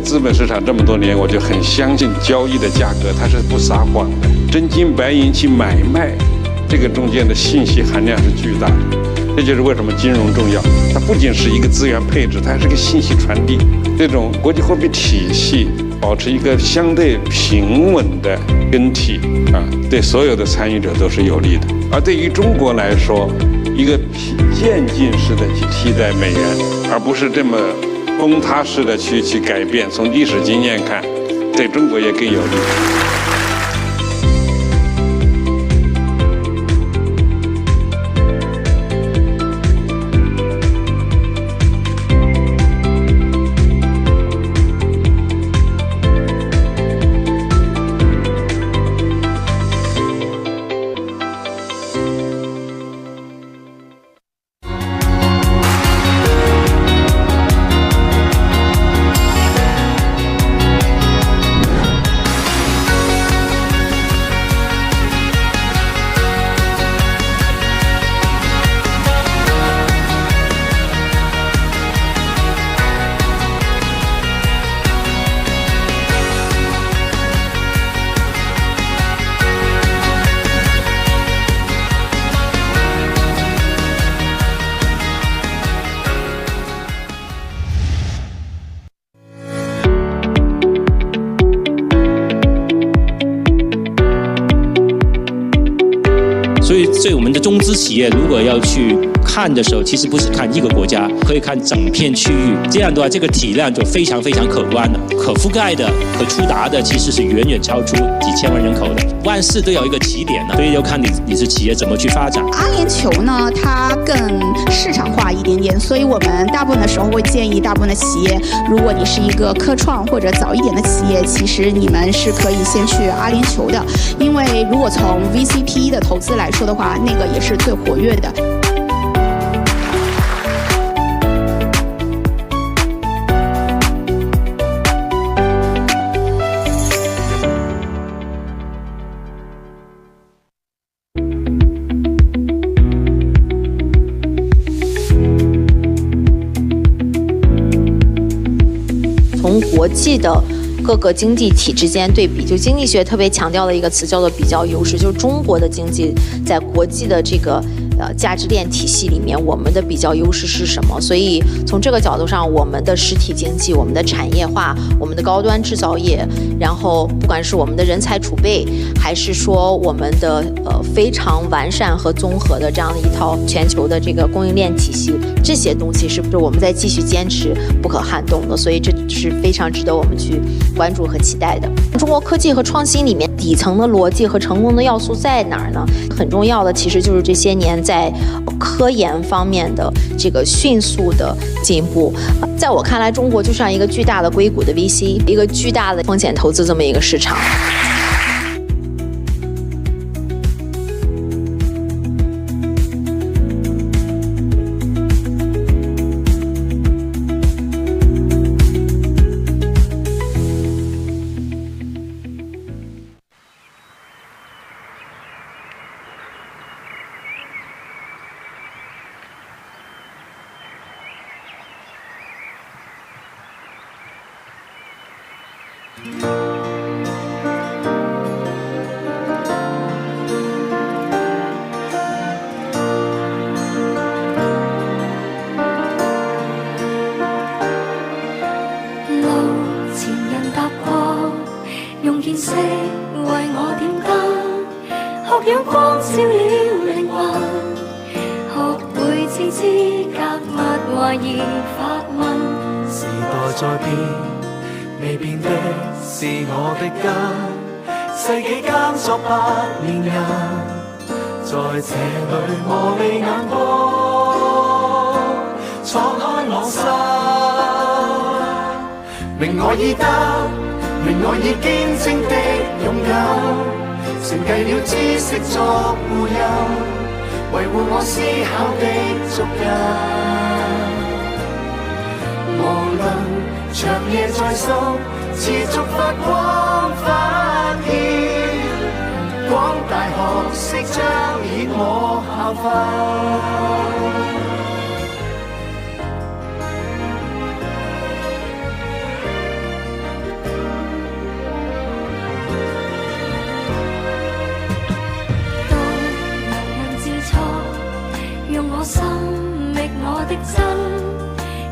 资本市场这么多年，我就很相信交易的价格它是不撒谎的，真金白银去买卖，这个中间的信息含量是巨大的。这就是为什么金融重要，它不仅是一个资源配置，它还是个信息传递。这种国际货币体系保持一个相对平稳的根体对所有的参与者都是有利的。而对于中国来说，一个渐进式的去替代美元，而不是这么崩塌式的去改变，从历史经验看，对中国也更有利。所以我们的中资企业如果要去看的时候，其实不是看一个国家，可以看整片区域。这样的话，这个体量就非常非常可观了，可覆盖的、可触达的，其实是远远超出几千万人口的。万事都有一个起点呢，所以要看你是企业怎么去发展。阿联酋呢，它更市场化一点点，所以我们大部分的时候会建议大部分的企业，如果你是一个科创或者早一点的企业，其实你们是可以先去阿联酋的，因为如果从 VCP 的投资来说的话，那个也是最活跃的。从国际的各个经济体之间对比，就经济学特别强调的一个词叫做比较优势，就是中国的经济在国际的这个价值链体系里面，我们的比较优势是什么？所以从这个角度上，我们的实体经济、我们的产业化、我们的高端制造业，然后不管是我们的人才储备，还是说我们的非常完善和综合的这样的一套全球的这个供应链体系，这些东西是不是我们在继续坚持不可撼动的？所以这是非常值得我们去关注和期待的。中国科技和创新里面底层的逻辑和成功的要素在哪儿呢？很重要的其实就是这些年在科研方面的这个迅速的进步。在我看来，中国就像一个巨大的硅谷的 VC， 一个巨大的风险投资这么一个市场。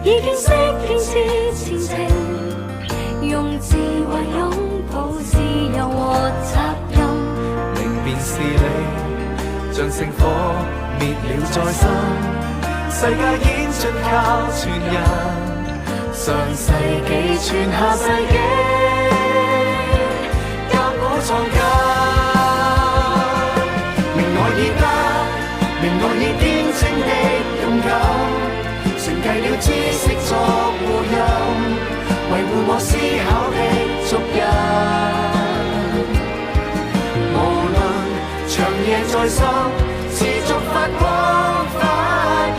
已經識建設前程，用智慧擁抱自由和責任。明辨事理，像聖火滅了再生，世界演進靠全人，上世紀傳下世紀，艱苦創新。明愛已得，明愛已見證的勇敢，承繼了知識作護蔭，維護我思考的足印。無論長夜再深，持續發光發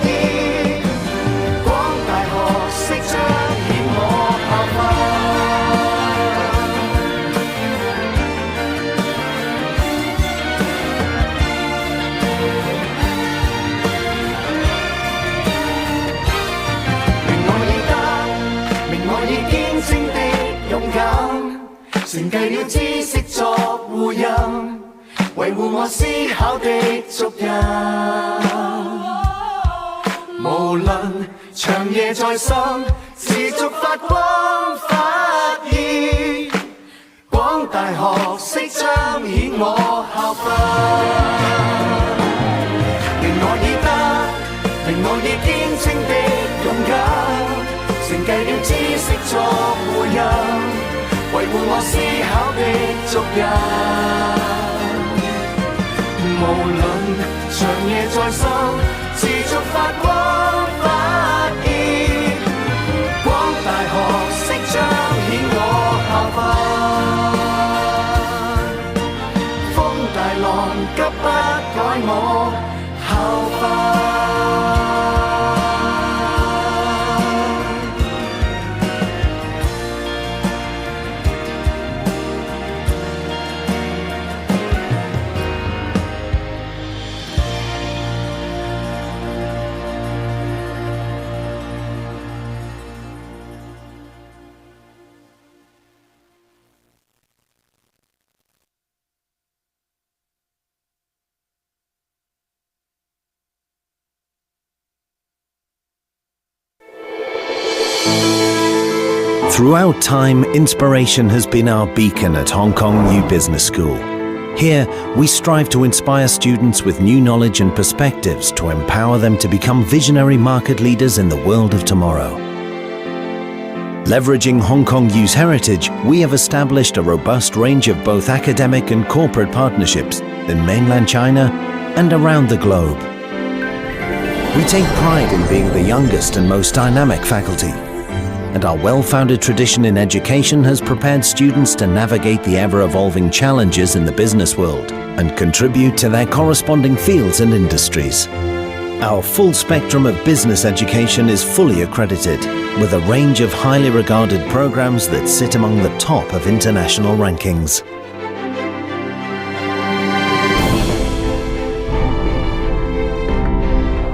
熱，光大學識彰顯我效法。承繼了知識作護蔭，維護我思考的足印。無論長夜再深，持續發光發熱，廣大學識彰顯我效法。明我已得，明我已見證的勇敢，承繼了知識作護蔭，維護我思考的足印。無論長夜再深，持續發光發熱，廣大學識彰顯我效法。風大浪急不改我效法。Throughout time, inspiration has been our beacon at Hong Kong New Business School. Here, we strive to inspire students with new knowledge and perspectives to empower them to become visionary market leaders in the world of tomorrow. Leveraging Hong Kong U's heritage, we have established a robust range of both academic and corporate partnerships in mainland China and around the globe. We take pride in being the youngest and most dynamic faculty, and our well-founded tradition in education has prepared students to navigate the ever-evolving challenges in the business world and contribute to their corresponding fields and industries. Our full spectrum of business education is fully accredited, with a range of highly regarded programs that sit among the top of international rankings.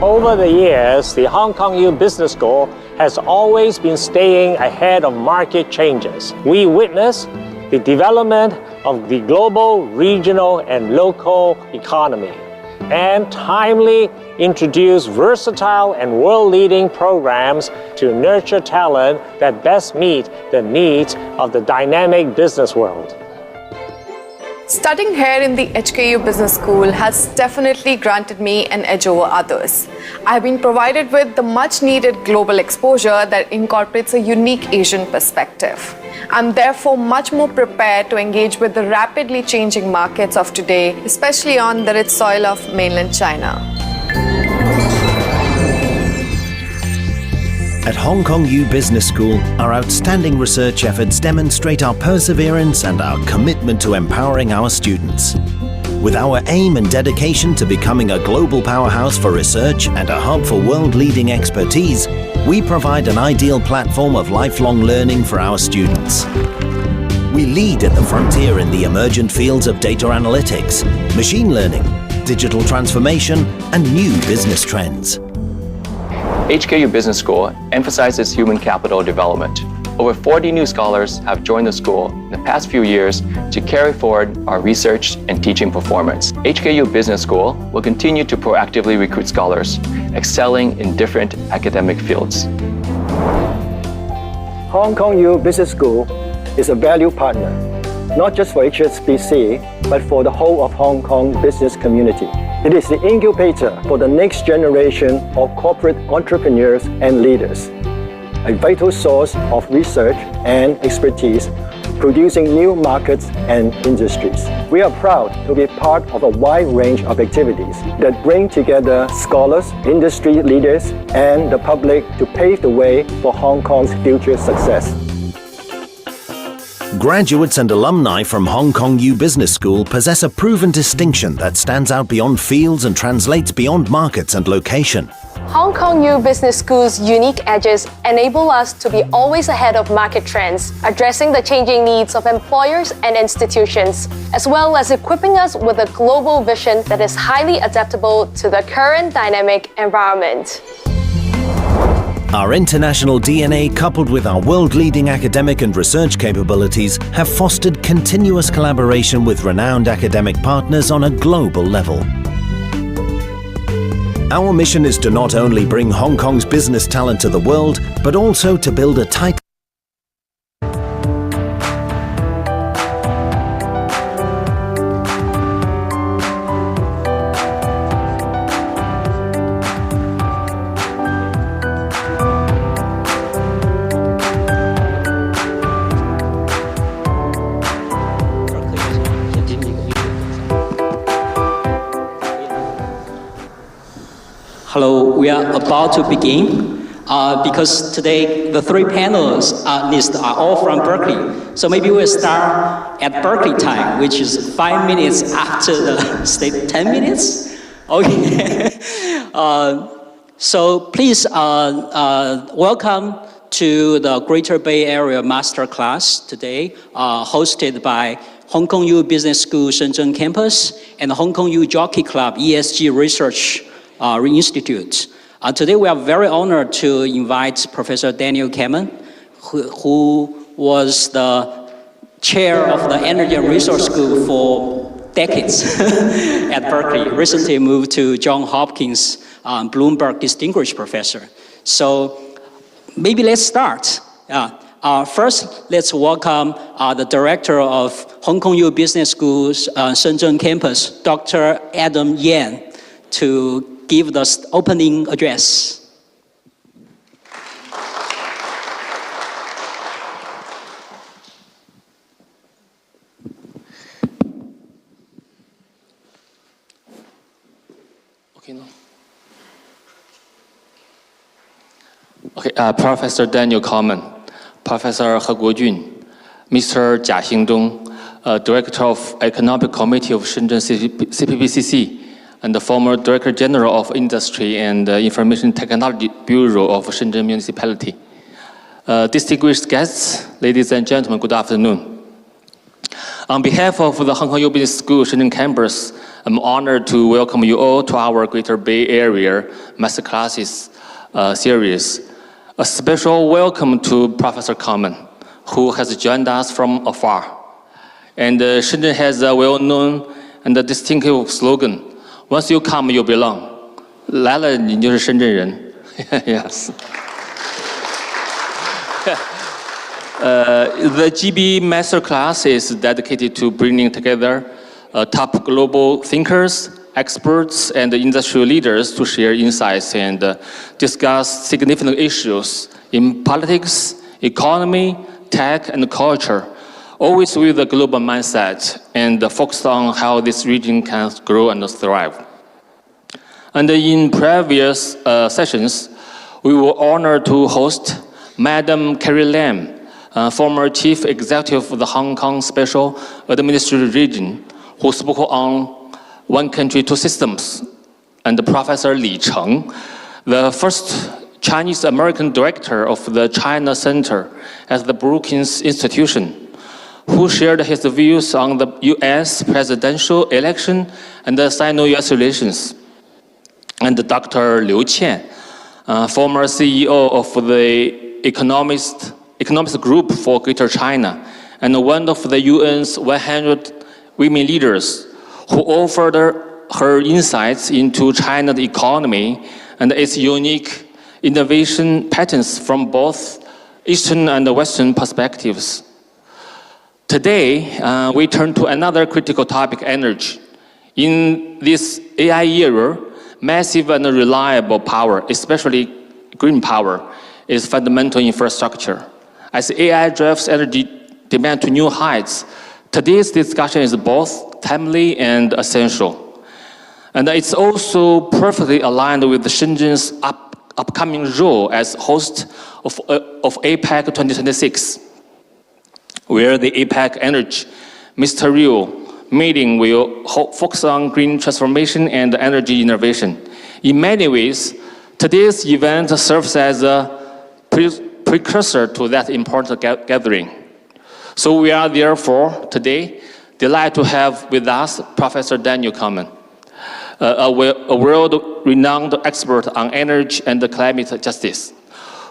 Over the years, the Hong Kong U Business School has always been staying ahead of market changes. We witness the development of the global, regional, and local economy, and timely introduce versatile and world-leading programs to nurture talent that best meet the needs of the dynamic business world. Studying here in the HKU Business School has definitely granted me an edge over others. I have been provided with the much-needed global exposure that incorporates a unique Asian perspective. I'm therefore much more prepared to engage with the rapidly changing markets of today, especially on the rich soil of mainland China. At Hong Kong U Business School, our outstanding research efforts demonstrate our perseverance and our commitment to empowering our students. With our aim and dedication to becoming a global powerhouse for research and a hub for world-leading expertise, we provide an ideal platform of lifelong learning for our students. We lead at the frontier in the emergent fields of data analytics, machine learning, digital transformation, and new business trends. HKU Business School emphasizes human capital development. Over 40 new scholars have joined the school in the past few years to carry forward our research and teaching performance. HKU Business School will continue to proactively recruit scholars, excelling in different academic fields. Hong Kong U Business School is a value partner, not just for HSBC, but for the whole of Hong Kong business community. It is the incubator for the next generation of corporate entrepreneurs and leaders, a vital source of research and expertise, producing new markets and industries. We are proud to be part of a wide range of activities that bring together scholars, industry leaders, and the public to pave the way for Hong Kong's future success. Graduates and alumni from Hong Kong U Business School possess a proven distinction that stands out beyond fields and translates beyond markets and location. Hong Kong U Business School's unique edges enable us to be always ahead of market trends, addressing the changing needs of employers and institutions, as well as equipping us with a global vision that is highly adaptable to the current dynamic environment. Our international DNA, coupled with our world-leading academic and research capabilities, have fostered continuous collaboration with renowned academic partners on a global level. Our mission is to not only bring Hong Kong's business talent to the world, but also to build a tight Hello, we are about to begin because today the three panelists list are all from Berkeley. So maybe we'll start at Berkeley time, which is 5 minutes after the state, 10 minutes? Okay. So please welcome to the Greater Bay Area Masterclass today, hosted by Hong Kong U Business School Shenzhen campus and Hong Kong U Jockey Club ESG Research Institute. Today we are very honored to invite Professor Daniel Kammen, who was the chair of the Energy and Resource School for decades at Berkeley, recently moved to Johns Hopkins Bloomberg Distinguished Professor. So maybe let's start. First, let's welcome the director of Hong Kong U Business School's Shenzhen campus, Dr. Adam Yan, to give the opening address. Professor Daniel Kammen, Professor He Guojun, Mr. Jia Xingdong, Director of Economic Committee of Shenzhen CPPCC, and the former Director General of Industry and Information Technology Bureau of Shenzhen Municipality. Distinguished guests, ladies and gentlemen, good afternoon. On behalf of the Hong Kong U Business School Shenzhen campus, I'm honored to welcome you all to our Greater Bay Area Masterclasses series. A special welcome to Professor Kammen, who has joined us from afar. And Shenzhen has a well-known and a distinctive slogan, "Once you come, you belong." 来了你就是深圳人。Yes. The GB Masterclass is dedicated to bringing together top global thinkers, experts, and industry leaders to share insights and discuss significant issues in politics, economy, tech, and culture, always with a global mindset and focused on how this region can grow and thrive. And in previous sessions, we were honored to host Madam Carrie Lam, former Chief Executive of the Hong Kong Special Administrative Region, who spoke on One Country, Two Systems, and Professor Li Cheng, the first Chinese-American director of the China Center at the Brookings Institution, who shared his views on the U.S. presidential election and the Sino-U.S. relations. And Dr. Liu Qian, former CEO of the Economist Group for Greater China, and one of the UN's 100 women leaders, who offered her insights into China's economy and its unique innovation patterns from both Eastern and Western perspectives. Today, we turn to another critical topic, energy. In this AI era, massive and reliable power, especially green power, is fundamental infrastructure. As AI drives energy demand to new heights, today's discussion is both timely and essential. And it's also perfectly aligned with Shenzhen's upcoming role as host of APEC 2026, where the APEC Energy Ministerial meeting will focus on green transformation and energy innovation. In many ways, today's event serves as a precursor to that important gathering. So we are therefore today delighted to have with us Professor Daniel Kammen, a world-renowned expert on energy and climate justice,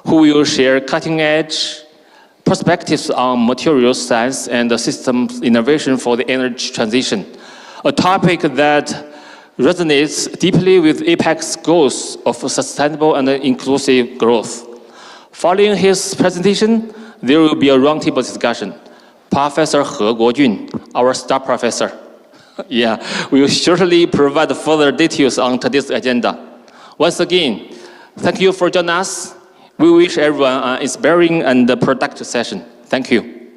who will share cutting-edge perspectives on materials science and systems innovation for the energy transition, a topic that resonates deeply with APEC's goals of sustainable and inclusive growth. Following his presentation, there will be a roundtable discussion. Professor He Guojun, our staff professor, will shortly provide further details on today's agenda. Once again, thank you for joining us. We wish everyone an inspiring and productive session. Thank you.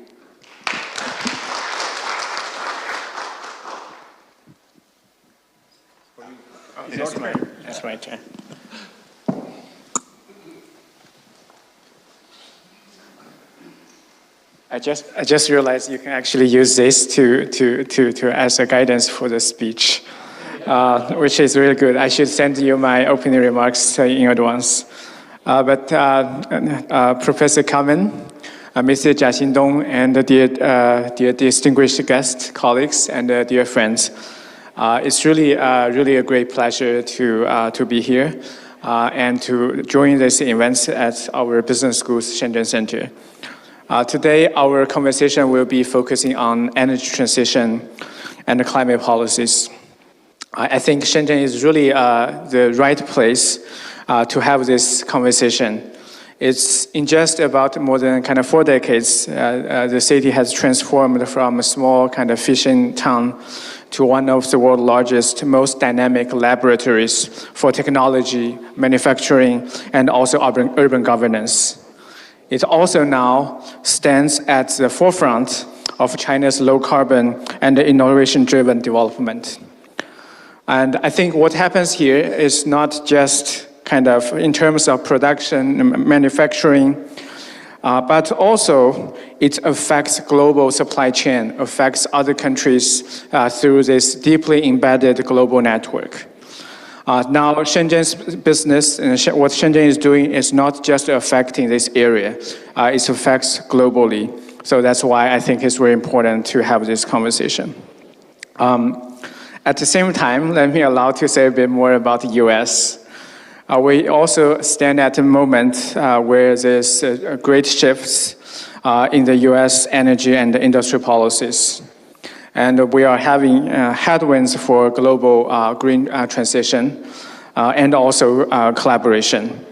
That's my turn. I just realized you can actually use this to as a guidance for the speech, which is really good. I should send you my opening remarks in advance. But Professor Kammen, Mr. Jia Xindong, and dear distinguished guests, colleagues, and dear friends, it's really a great pleasure to be here and to join this event at our business school's Shenzhen Center. Today, our conversation will be focusing on energy transition and climate policies. I think Shenzhen is really the right place to have this conversation. It's in just about more than 4 decades, the city has transformed from a small fishing town to one of the world's largest, most dynamic laboratories for technology, manufacturing, and also urban governance. It also now stands at the forefront of China's low carbon and innovation-driven development. And I think what happens here is not just in terms of production, manufacturing, but also it affects global supply chain, affects other countries through this deeply embedded global network. Now, Shenzhen's business and what Shenzhen is doing is not just affecting this area, it affects globally. So that's why I think it's very important to have this conversation. At the same time, let me allow to say a bit more about the US. We also stand at a moment where there's great shifts in the US energy and industrial policies. And we are having headwinds for global green transition and also collaboration.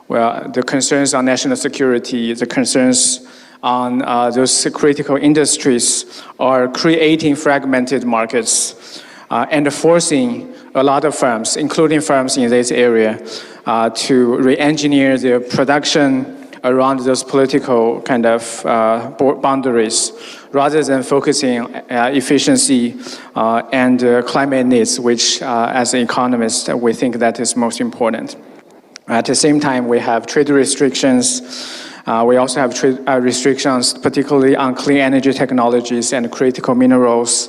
Well, the concerns on national security, the concerns on those critical industries are creating fragmented markets and forcing a lot of firms, including firms in this area, to re-engineer their production around those political boundaries, rather than focusing on efficiency and climate needs, which as economists, we think that is most important. At the same time, we have trade restrictions. We also have trade restrictions, particularly on clean energy technologies and critical minerals.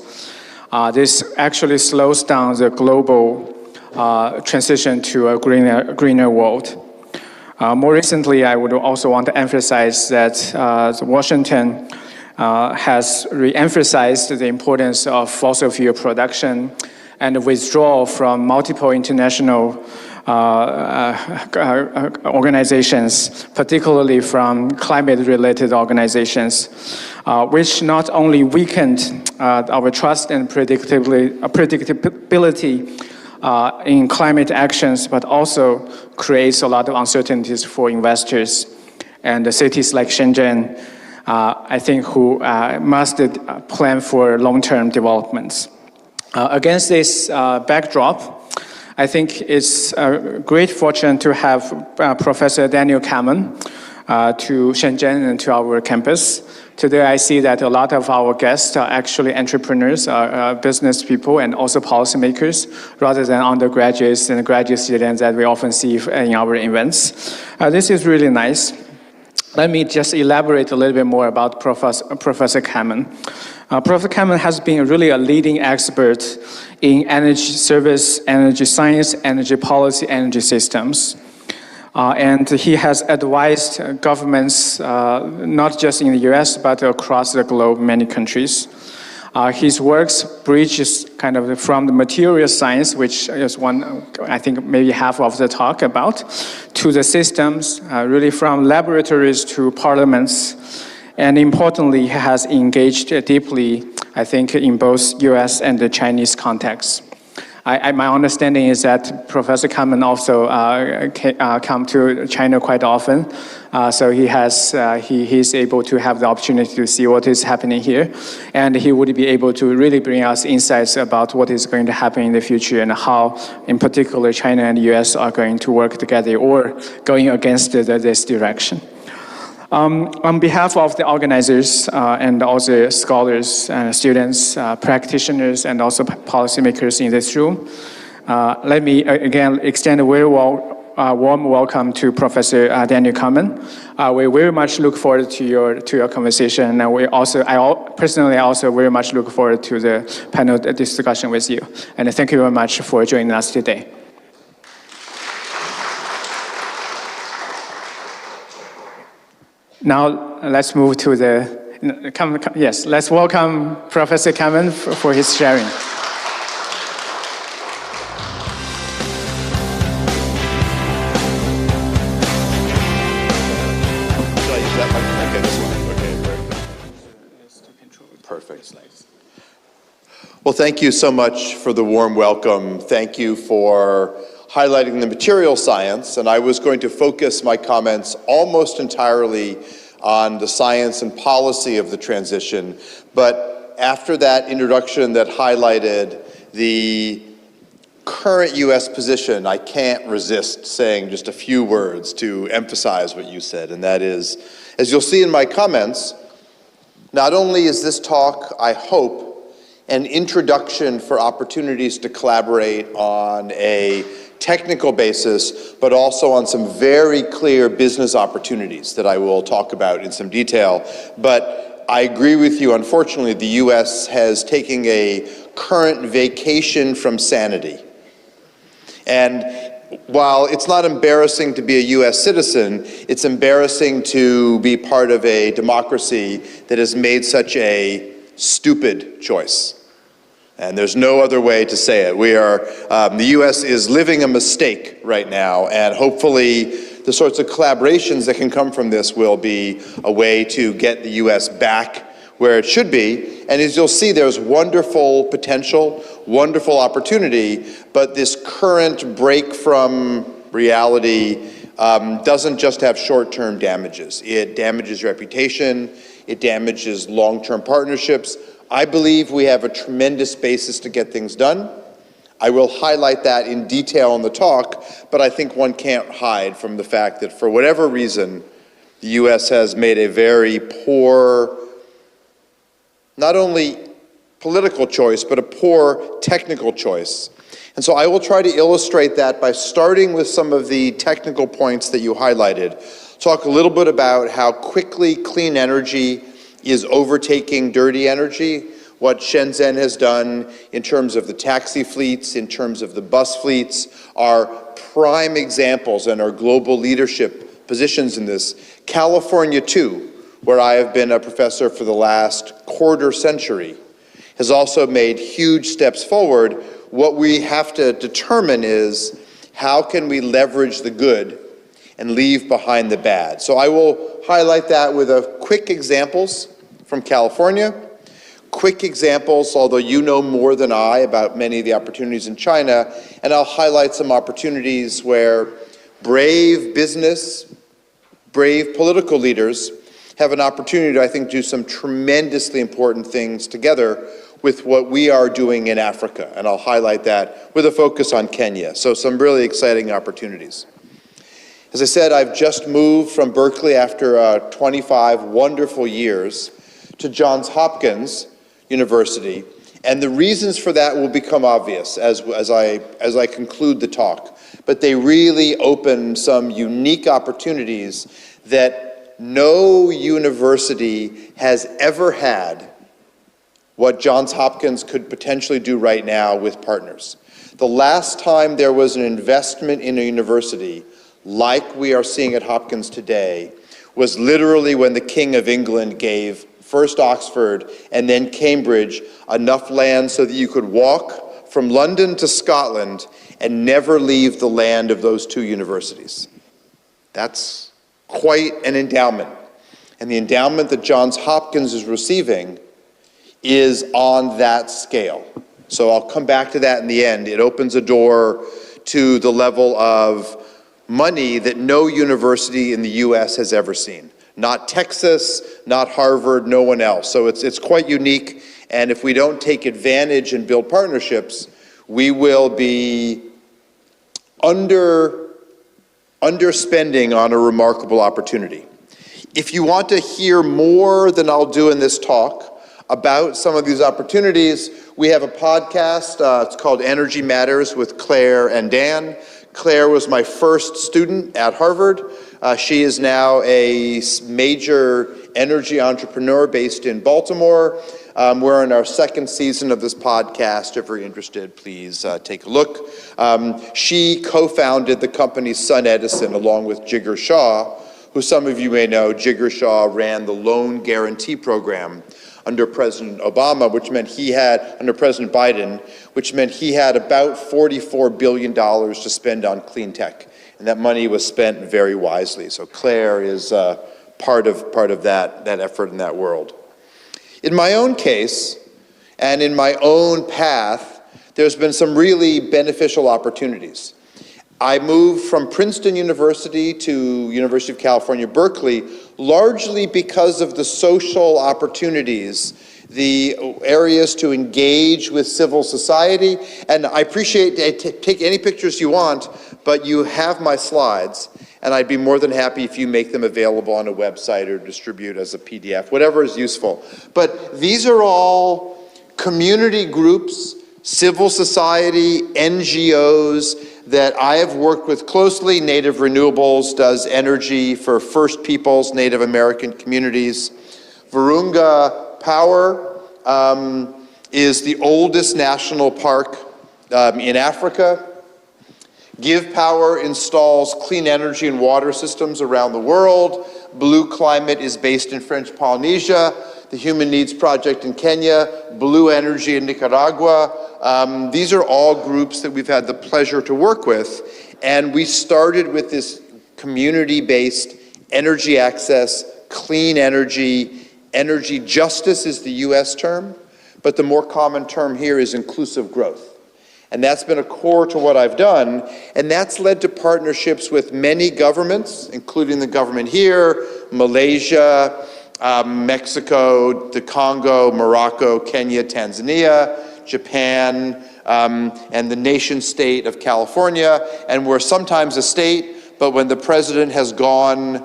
This actually slows down the global transition to a greener world. More recently, I would also want to emphasize that Washington has re-emphasized the importance of fossil fuel production and withdrawal from multiple international organizations, particularly from climate-related organizations, which not only weakened our trust and predictability in climate actions, but also creates a lot of uncertainties for investors and the cities like Shenzhen, I think, who must plan for long-term developments. Against this backdrop, I think it's a great fortune to have Professor Daniel Kammen to Shenzhen and to our campus. Today I see that a lot of our guests are actually entrepreneurs, business people, and also policymakers, rather than undergraduates and graduate students that we often see in our events. This is really nice. Let me just elaborate a little bit more about Professor Kammen. Professor Kammen has been really a leading expert in energy service, energy science, energy policy, energy systems. And he has advised governments, not just in the US, but across the globe, many countries. His works bridges kind of from the material science, which is one, I think, maybe half of the talk about, to the systems, really from laboratories to parliaments. And importantly, he has engaged deeply, I think, in both US and the Chinese contexts. My understanding is that Professor Kammen also come to China quite often, so he's able to have the opportunity to see what is happening here, and he would be able to really bring us insights about what is going to happen in the future and how, in particular, China and the US are going to work together or going against this direction. On behalf of the organizers and also scholars, students, practitioners, and also policymakers in this room, let me again extend a very warm welcome to Professor Daniel Kammen. We very much look forward to your conversation, and I personally also very much look forward to the panel discussion with you. And thank you very much for joining us today. Now, let's move to yes, let's welcome Professor Kammen for his sharing. Perfect. Well, thank you so much for the warm welcome. Thank you for highlighting the material science, and I was going to focus my comments almost entirely on the science and policy of the transition, but after that introduction that highlighted the current US position, I can't resist saying just a few words to emphasize what you said, and that is, as you'll see in my comments, not only is this talk, I hope, an introduction for opportunities to collaborate on a technical basis, but also on some very clear business opportunities that I will talk about in some detail. But I agree with you, unfortunately, the US has taken a current vacation from sanity. And while it's not embarrassing to be a US citizen, it's embarrassing to be part of a democracy that has made such a stupid choice. And there's no other way to say it. The US is living a mistake right now, and hopefully the sorts of collaborations that can come from this will be a way to get the US back where it should be. And as you'll see, there's wonderful potential, wonderful opportunity, but this current break from reality doesn't just have short-term damages. It damages reputation, it damages long-term partnerships. I believe we have a tremendous basis to get things done. I will highlight that in detail in the talk, but I think one can't hide from the fact that for whatever reason, the US has made a very poor, not only political choice, but a poor technical choice. And so I will try to illustrate that by starting with some of the technical points that you highlighted. Talk a little bit about how quickly clean energy is overtaking dirty energy, what Shenzhen has done in terms of the taxi fleets, in terms of the bus fleets, are prime examples and our global leadership positions in this. California, too, where I have been a professor for the last quarter century, has also made huge steps forward. What we have to determine is how can we leverage the good and leave behind the bad. So I will highlight that with a quick examples from California. Quick examples, although you know more than I about many of the opportunities in China, and I'll highlight some opportunities where brave business, brave political leaders have an opportunity to, I think, do some tremendously important things together with what we are doing in Africa. And I'll highlight that with a focus on Kenya. So some really exciting opportunities. As I said, I've just moved from Berkeley after 25 wonderful years to Johns Hopkins University. And the reasons for that will become obvious as I conclude the talk. But they really open some unique opportunities that no university has ever had what Johns Hopkins could potentially do right now with partners. The last time there was an investment in a university like we are seeing at Hopkins today was literally when the King of England gave first Oxford and then Cambridge enough land so that you could walk from London to Scotland and never leave the land of those two universities. That's quite an endowment. And the endowment that Johns Hopkins is receiving is on that scale. So I'll come back to that in the end. It opens a door to the level of money that no university in the US has ever seen. Not Texas, not Harvard, no one else. So it's quite unique, and if we don't take advantage and build partnerships, we will be underspending on a remarkable opportunity. If you want to hear more than I'll do in this talk about some of these opportunities, we have a podcast. It's called Energy Matters with Claire and Dan. Claire was my first student at Harvard. She is now a major energy entrepreneur based in Baltimore. We're in our second season of this podcast. If you're interested, please take a look. She co-founded the company Sun Edison along with Jigar Shah, who some of you may know. Jigar Shah ran the loan guarantee program under President Obama, which meant he had, under President Biden, which meant he had about $44 billion to spend on clean tech. And that money was spent very wisely. So Claire is part of that effort in that world. In my own case, and in my own path, there's been some really beneficial opportunities. I moved from Princeton University to University of California, Berkeley, largely because of the social opportunities, the areas to engage with civil society. And I appreciate, take any pictures you want, but you have my slides, and I'd be more than happy if you make them available on a website or distribute as a PDF, whatever is useful. But these are all community groups, civil society, NGOs, that I have worked with closely. Native Renewables does energy for First Peoples, Native American communities. Virunga Power is the oldest national park in Africa. Give Power installs clean energy and water systems around the world. Blue Climate is based in French Polynesia. The Human Needs Project in Kenya, Blue Energy in Nicaragua. These are all groups that we've had the pleasure to work with, and we started with this community-based energy access, clean energy. Energy justice is the US term, but the more common term here is inclusive growth. And that's been a core to what I've done, and that's led to partnerships with many governments, including the government here, Malaysia, Mexico, the Congo, Morocco, Kenya, Tanzania, Japan, and the nation state of California. And we're sometimes a state, but when the president has gone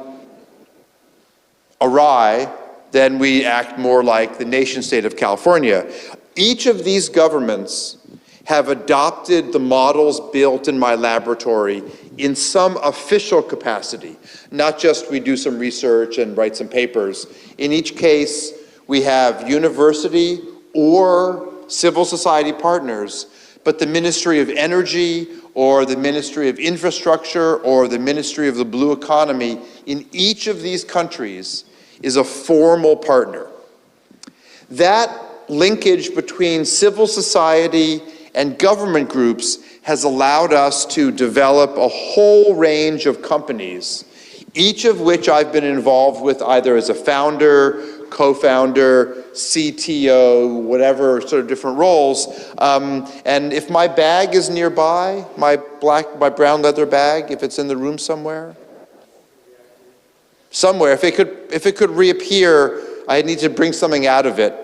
awry, then we act more like the nation state of California. Each of these governments have adopted the models built in my laboratory in some official capacity, not just we do some research and write some papers. In each case, we have university or civil society partners, but the Ministry of Energy or the Ministry of Infrastructure or the Ministry of the Blue Economy in each of these countries is a formal partner. That linkage between civil society and government groups has allowed us to develop a whole range of companies, each of which I've been involved with either as a founder, co-founder, CTO, whatever sort of different roles. And if my bag is nearby, my brown leather bag, if it's in the room somewhere. somewhere. If it could reappear, I need to bring something out of it.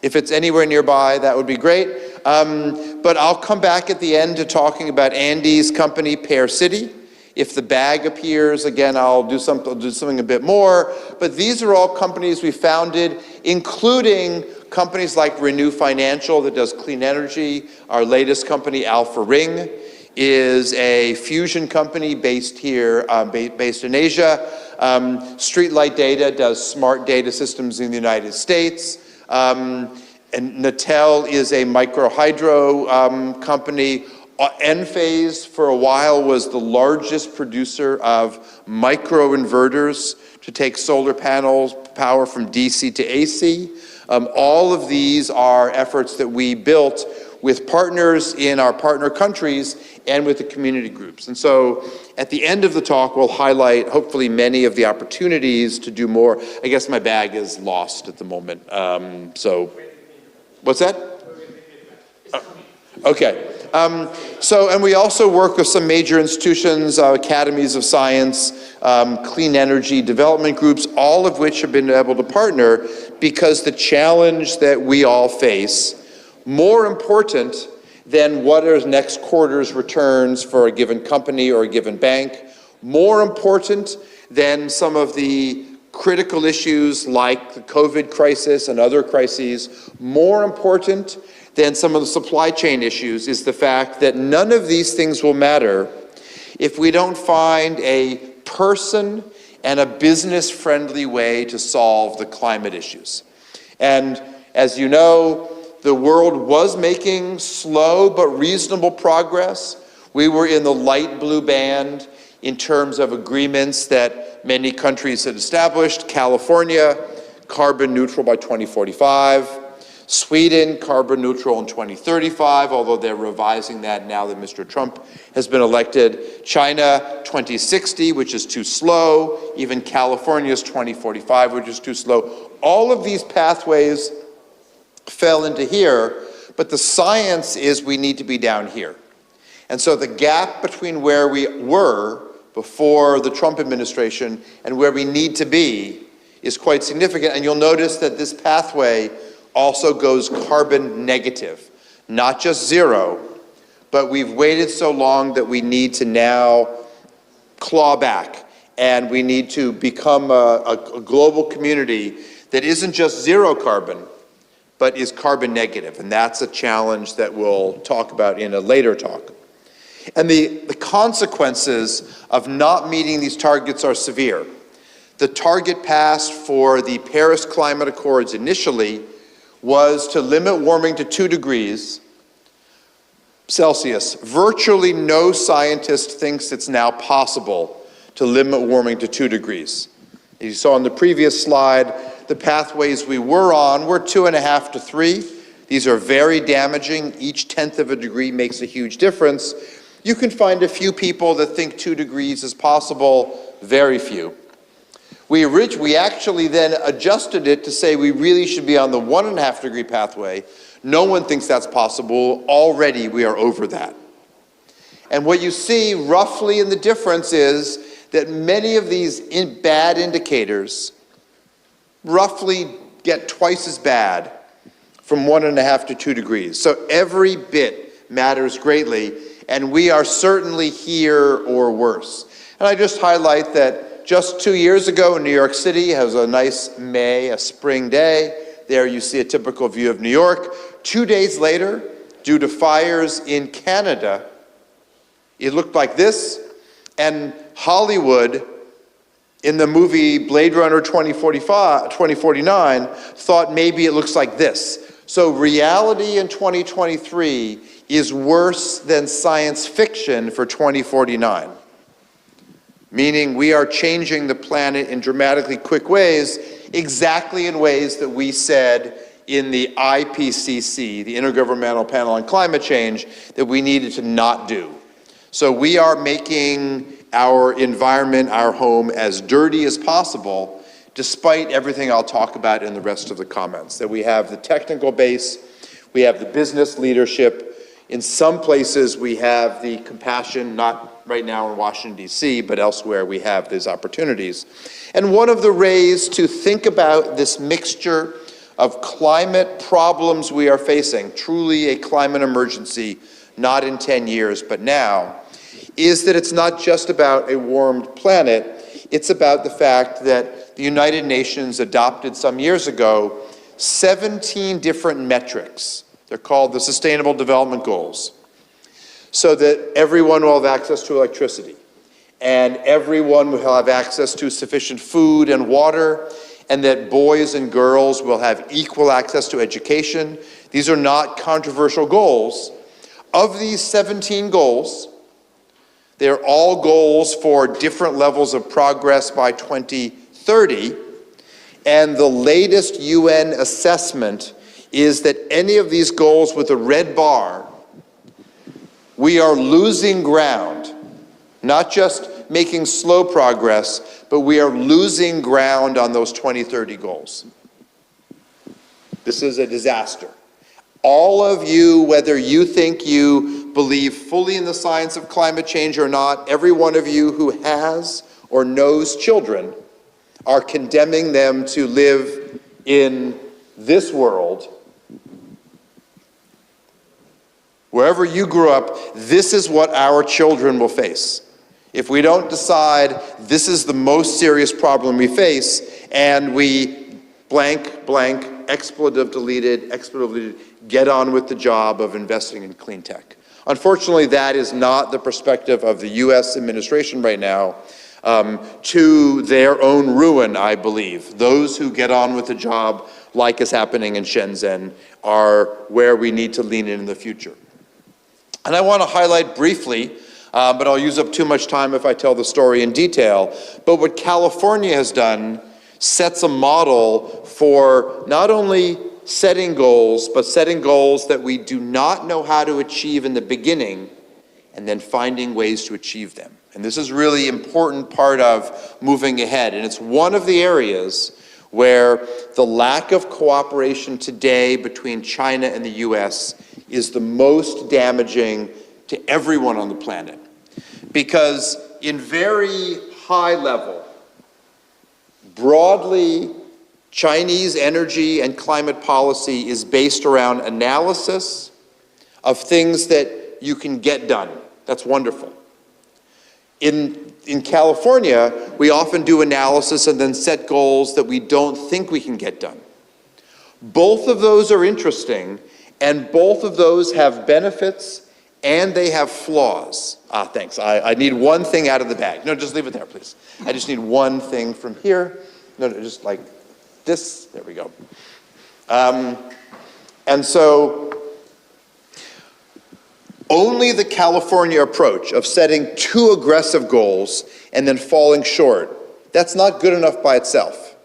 If it's anywhere nearby, that would be great. But I'll come back at the end to talking about Andy's company, Pear City. If the bag appears, again, I'll do something a bit more. But these are all companies we founded, including companies like Renew Financial that does clean energy. Our latest company, Alpha Ring, is a fusion company based here, based in Asia. Streetlight Data does smart data systems in the United States. And Natel is a microhydro company. Enphase, for a while, was the largest producer of microinverters to take solar panels power from DC to AC. All of these are efforts that we built with partners in our partner countries and with the community groups. And so at the end of the talk, we'll highlight, hopefully, many of the opportunities to do more. I guess my bag is lost at the moment. So, what's that? Okay. And we also work with some major institutions, academies of science, clean energy development groups, all of which have been able to partner because the challenge that we all face, more important than what are next quarter's returns for a given company or a given bank, more important than some of the critical issues like the COVID crisis and other crises, more important than some of the supply chain issues is the fact that none of these things will matter if we don't find a person and a business-friendly way to solve the climate issues. And as you know, the world was making slow but reasonable progress. We were in the light blue band in terms of agreements that many countries had established. California, carbon neutral by 2045. Sweden, carbon neutral in 2035, although they're revising that now that Mr. Trump has been elected. China, 2060, which is too slow. Even California's 2045, which is too slow. All of these pathways fell into here, but the science is we need to be down here. And so the gap between where we were before the Trump administration and where we need to be is quite significant. And you'll notice that this pathway also goes carbon negative, not just zero, but we've waited so long that we need to now claw back, and we need to become a global community that isn't just zero carbon, but is carbon negative, and that's a challenge that we'll talk about in a later talk. And the consequences of not meeting these targets are severe. The target passed for the Paris Climate Accords initially was to limit warming to 2 degrees Celsius. Virtually no scientist thinks it's now possible to limit warming to 2 degrees. As you saw on the previous slide, the pathways we were on were 2.5 to 3. These are very damaging. Each 1/10 of a degree makes a huge difference. You can find a few people that think 2 degrees is possible, very few. We actually then adjusted it to say we really should be on the 1.5 degree pathway. No one thinks that's possible. Already we are over that. And what you see roughly in the difference is that many of these bad indicators roughly get twice as bad from 1.5 to 2 degrees. So every bit matters greatly, and we are certainly here or worse. And I just highlight that just 2 years ago in New York City, it was a nice a spring day. There you see a typical view of New York. 2 days later, due to fires in Canada, it looked like this. And Hollywood, in the movie Blade Runner 2049, thought maybe it looks like this. So reality in 2023 is worse than science fiction for 2049. Meaning we are changing the planet in dramatically quick ways, exactly in ways that we said in the IPCC, the Intergovernmental Panel on Climate Change, that we needed to not do. So we are making our environment, our home, as dirty as possible, despite everything I'll talk about in the rest of the comments. That we have the technical base, we have the business leadership. In some places we have the compassion, not right now in Washington, D.C., but elsewhere we have these opportunities. And one of the ways to think about this mixture of climate problems we are facing, truly a climate emergency, not in 10 years, but now, is that it's not just about a warmed planet, it's about the fact that the United Nations adopted some years ago 17 different metrics. They're called the Sustainable Development Goals, so that everyone will have access to electricity, and everyone will have access to sufficient food and water, and that boys and girls will have equal access to education. These are not controversial goals. Of these 17 goals, they're all goals for different levels of progress by 2030, and the latest UN assessment is that any of these goals with a red bar, we are losing ground, not just making slow progress, but we are losing ground on those 2030 goals. This is a disaster. All of you, whether you think you believe fully in the science of climate change or not, every one of you who has or knows children are condemning them to live in this world. Wherever you grew up, this is what our children will face. If we don't decide this is the most serious problem we face, and we blank, blank, expletive deleted, get on with the job of investing in clean tech. Unfortunately, that is not the perspective of the US administration right now, to their own ruin, I believe. Those who get on with the job, like is happening in Shenzhen, are where we need to lean in the future. And I want to highlight briefly, but I'll use up too much time if I tell the story in detail, but what California has done sets a model for not only setting goals, but setting goals that we do not know how to achieve in the beginning, and then finding ways to achieve them. And this is really important part of moving ahead. And it's one of the areas where the lack of cooperation today between China and the US is the most damaging to everyone on the planet. Because in very high level, broadly, Chinese energy and climate policy is based around analysis of things that you can get done. That's wonderful. In California, we often do analysis and then set goals that we don't think we can get done. Both of those are interesting, and both of those have benefits and they have flaws. Thanks. I need one thing out of the bag. No, just leave it there, please. I just need one thing from here. No, just like this. There we go. And so only the California approach of setting too aggressive goals and then falling short, that's not good enough by itself.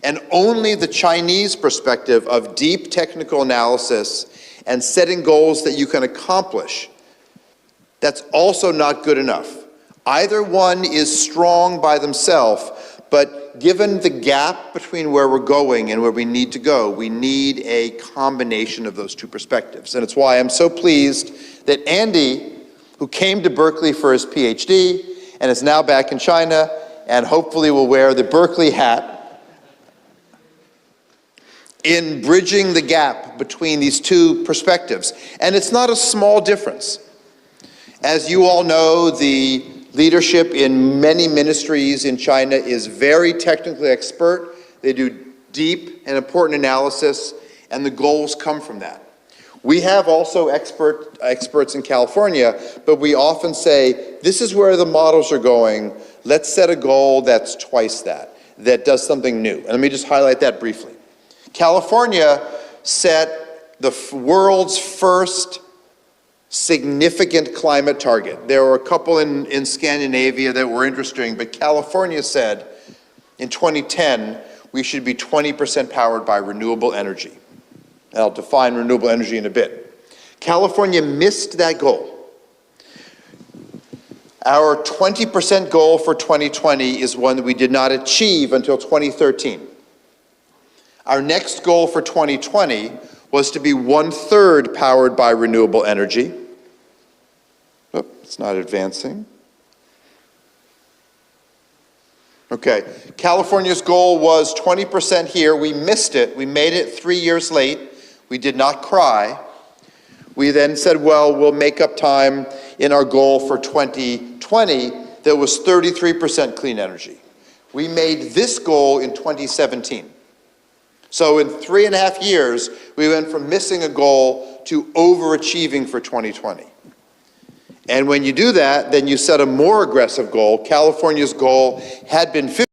And only the Chinese perspective of deep technical analysis and setting goals that you can accomplish, that's also not good enough. Either one is strong by themselves, but given the gap between where we're going and where we need to go, we need a combination of those two perspectives. And it's why I'm so pleased that Andy, who came to Berkeley for his PhD and is now back in China and hopefully will wear the Berkeley hat, in bridging the gap between these two perspectives. And it's not a small difference. As you all know, the leadership in many ministries in China is very technically expert. They do deep and important analysis, and the goals come from that. We have also experts in California, but we often say, this is where the models are going. Let's set a goal that's twice that does something new. And let me just highlight that briefly. California set the world's first significant climate target. There were a couple in Scandinavia that were interesting, but California said in 2010, we should be 20% powered by renewable energy. And I'll define renewable energy in a bit. California missed that goal. Our 20% goal for 2020 is one that we did not achieve until 2013. Our next goal for 2020 was to be 1/3 powered by renewable energy. Oh, it's not advancing. Okay, California's goal was 20% here. We missed it. We made it 3 years late. We did not cry. We then said, well, we'll make up time in our goal for 2020 that was 33% clean energy. We made this goal in 2017. So in 3.5 years, we went from missing a goal to overachieving for 2020. And when you do that, then you set a more aggressive goal. California's goal had been 50%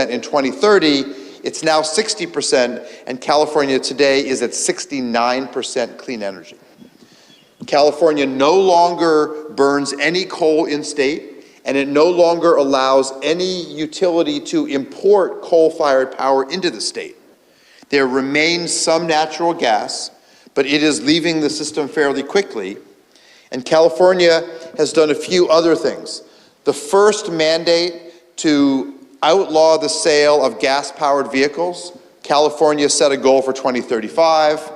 in 2030. It's now 60%, and California today is at 69% clean energy. California no longer burns any coal in state, and it no longer allows any utility to import coal-fired power into the state. There remains some natural gas, but it is leaving the system fairly quickly. And California has done a few other things. The first mandate to outlaw the sale of gas-powered vehicles. California set a goal for 2035,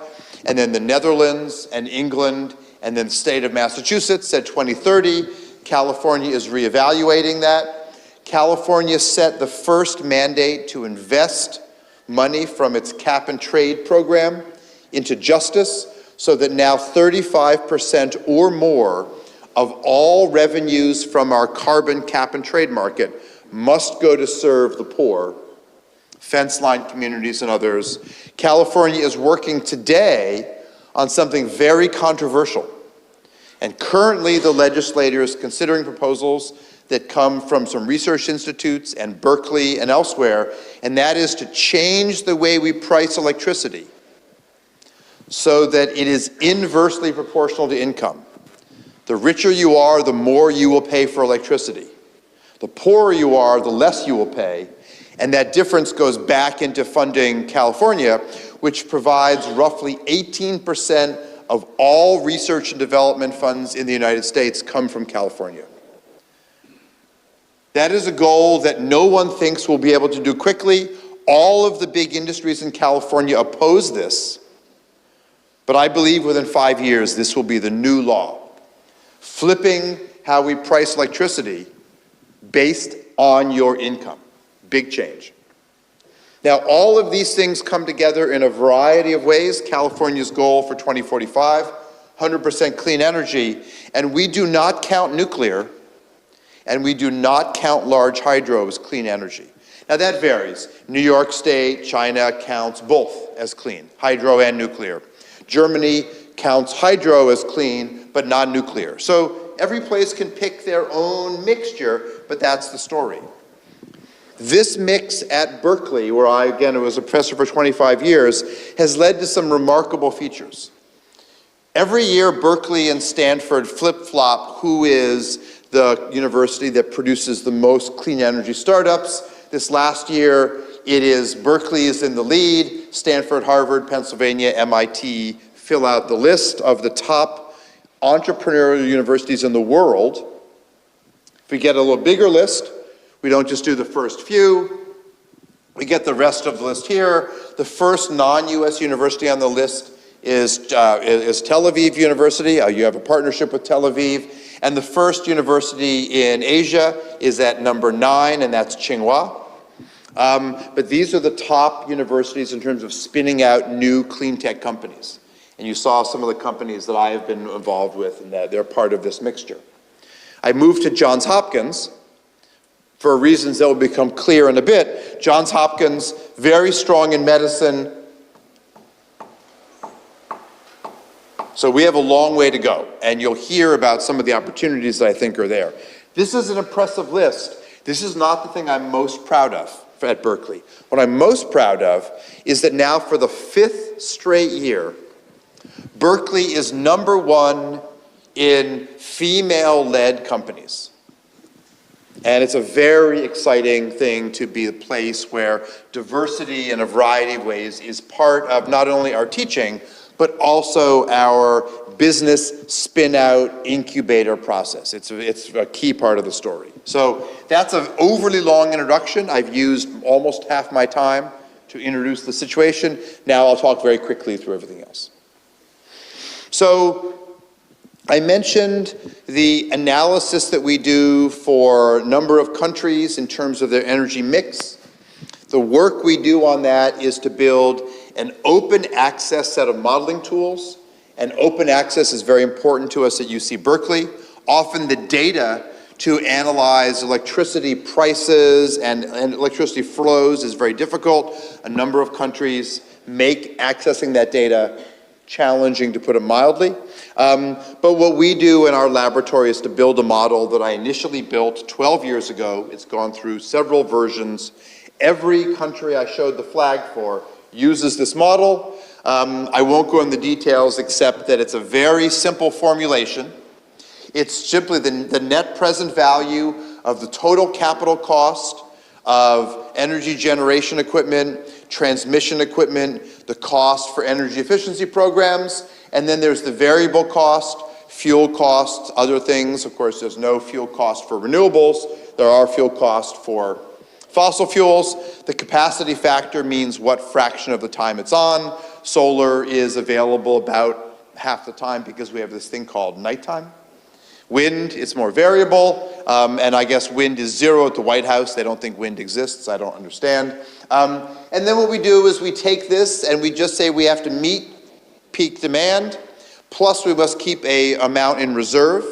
and then the Netherlands and England and then the state of Massachusetts said 2030. California is reevaluating that. California set the first mandate to invest money from its cap and trade program into justice, so that now 35% or more of all revenues from our carbon cap and trade market must go to serve the poor, fence-line communities and others. California is working today on something very controversial. And currently the legislator is considering proposals that come from some research institutes and Berkeley and elsewhere, and that is to change the way we price electricity so that it is inversely proportional to income. The richer you are, the more you will pay for electricity. The poorer you are, the less you will pay. And that difference goes back into funding California, which provides roughly 18% of all research and development funds in the United States come from California. That is a goal that no one thinks we'll be able to do quickly. All of the big industries in California oppose this. But I believe within 5 years, this will be the new law, flipping how we price electricity based on your income. Big change. Now, all of these things come together in a variety of ways. California's goal for 2045, 100% clean energy, and we do not count nuclear, and we do not count large hydro as clean energy. Now that varies. New York State, China counts both as clean, hydro and nuclear. Germany counts hydro as clean, but not nuclear. So every place can pick their own mixture, but that's the story. This mix at Berkeley, where I, again, was a professor for 25 years, has led to some remarkable features. Every year, Berkeley and Stanford flip-flop who is the university that produces the most clean energy startups. This last year, it is Berkeley is in the lead. Stanford, Harvard, Pennsylvania, MIT fill out the list of the top entrepreneurial universities in the world. If we get a little bigger list, we don't just do the first few. We get the rest of the list here. The first non-US university on the list is Tel Aviv University. You have a partnership with Tel Aviv. And the first university in Asia is at number 9, and that's Tsinghua. But these are the top universities in terms of spinning out new clean tech companies. And you saw some of the companies that I have been involved with, and that they're part of this mixture. I moved to Johns Hopkins for reasons that will become clear in a bit. Johns Hopkins, very strong in medicine. So we have a long way to go, and you'll hear about some of the opportunities that I think are there. This is an impressive list. This is not the thing I'm most proud of at Berkeley. What I'm most proud of is that now for the 5th straight year, Berkeley is number 1 in female-led companies. And it's a very exciting thing to be a place where diversity in a variety of ways is part of not only our teaching, but also our business spin-out incubator process. It's a key part of the story. So that's an overly long introduction. I've used almost half my time to introduce the situation. Now I'll talk very quickly through everything else. So I mentioned the analysis that we do for a number of countries in terms of their energy mix. The work we do on that is to build an open access set of modeling tools. And open access is very important to us at UC Berkeley. Often the data to analyze electricity prices and electricity flows is very difficult. A number of countries make accessing that data challenging, to put it mildly. But what we do in our laboratory is to build a model that I initially built 12 years ago. It's gone through several versions. Every country I showed the flag for uses this model. I won't go into the details except that it's a very simple formulation. It's simply the net present value of the total capital cost of energy generation equipment, transmission equipment, the cost for energy efficiency programs, and then there's the variable cost, fuel costs, other things. Of course, there's no fuel cost for renewables. There are fuel costs for fossil fuels. The capacity factor means what fraction of the time it's on. Solar is available about half the time because we have this thing called nighttime. Wind is more variable, and I guess wind is zero at the White House. They don't think wind exists. I don't understand. And then what we do is we take this and we just say we have to meet peak demand, plus we must keep an amount in reserve.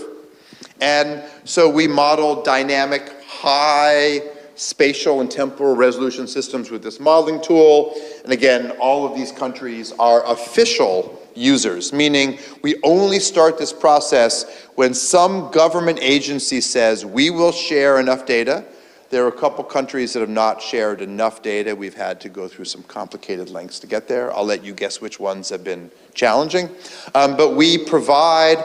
And so we model dynamic, high spatial and temporal resolution systems with this modeling tool. And again, all of these countries are official users, meaning we only start this process when some government agency says we will share enough data. There are a couple countries that have not shared enough data. We've had to go through some complicated lengths to get there. I'll let you guess which ones have been challenging. But we provide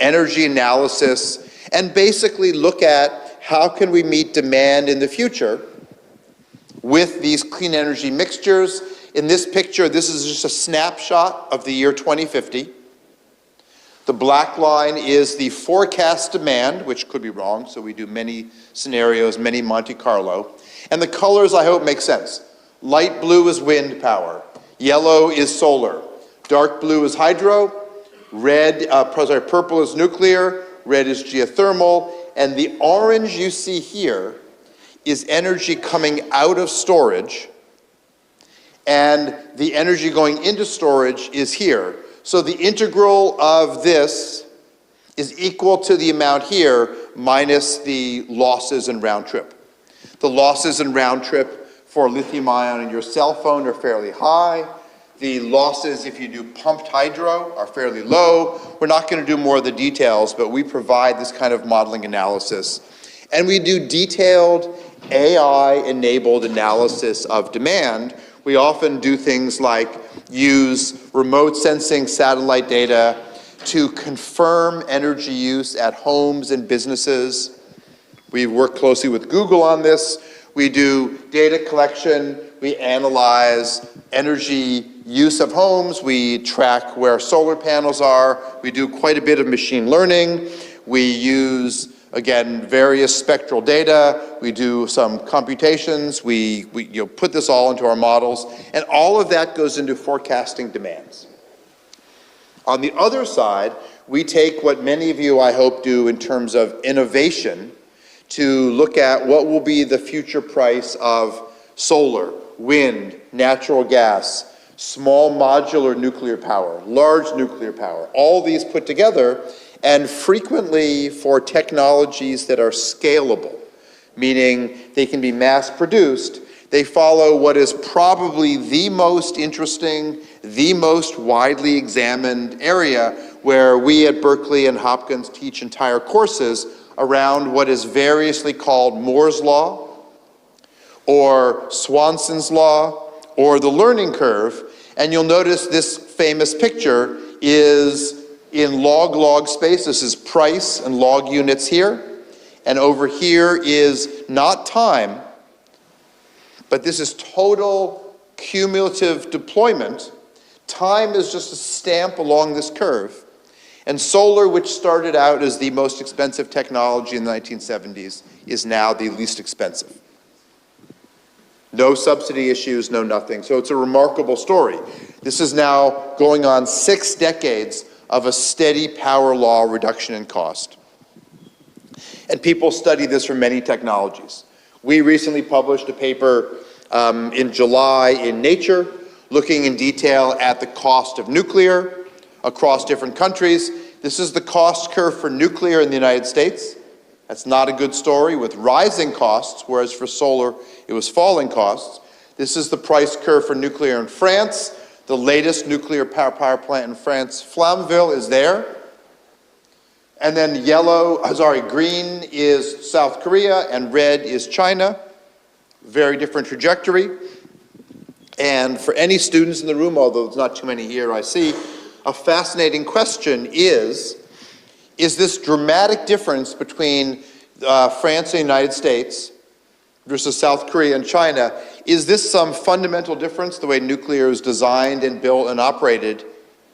energy analysis and basically look at how can we meet demand in the future with these clean energy mixtures. In this picture, this is just a snapshot of the year 2050. The black line is the forecast demand, which could be wrong, so we do many scenarios, many Monte Carlo. And the colors, I hope, make sense. Light blue is wind power. Yellow is solar. Dark blue is hydro. Purple is nuclear. Red is geothermal. And the orange you see here is energy coming out of storage. And the energy going into storage is here. So the integral of this is equal to the amount here minus the losses in round trip. The losses in round trip for lithium ion in your cell phone are fairly high. The losses if you do pumped hydro are fairly low. We're not going to do more of the details, but we provide this kind of modeling analysis. And we do detailed AI-enabled analysis of demand. We often do things like use remote sensing satellite data to confirm energy use at homes and businesses. We work closely with Google on this. We do data collection. We analyze energy use of homes. We track where solar panels are. We do quite a bit of machine learning. We use, again, various spectral data. We do some computations. We put this all into our models. And all of that goes into forecasting demands. On the other side, we take what many of you, I hope, do in terms of innovation to look at what will be the future price of solar, wind, natural gas, small modular nuclear power, large nuclear power, all these put together, and frequently for technologies that are scalable, meaning they can be mass produced. They follow what is probably the most interesting, the most widely examined area where we at Berkeley and Hopkins teach entire courses around what is variously called Moore's Law, or Swanson's Law, or the learning curve. And you'll notice this famous picture is in log space. This is price and log units here. And over here is not time, but this is total cumulative deployment. Time is just a stamp along this curve. And solar, which started out as the most expensive technology in the 1970s, is now the least expensive. No subsidy issues, no nothing. So it's a remarkable story. This is now going on 6 decades of a steady power law reduction in cost. And people study this for many technologies. We recently published a paper in July in Nature, looking in detail at the cost of nuclear across different countries. This is the cost curve for nuclear in the United States. That's not a good story, with rising costs, whereas for solar it was falling costs. This is the price curve for nuclear in France. The latest nuclear power plant in France, Flamanville, is there. And then green is South Korea and red is China. Very different trajectory. And for any students in the room, although there's not too many here I see, a fascinating question is this dramatic difference between France and the United States versus South Korea and China, is this some fundamental difference, the way nuclear is designed and built and operated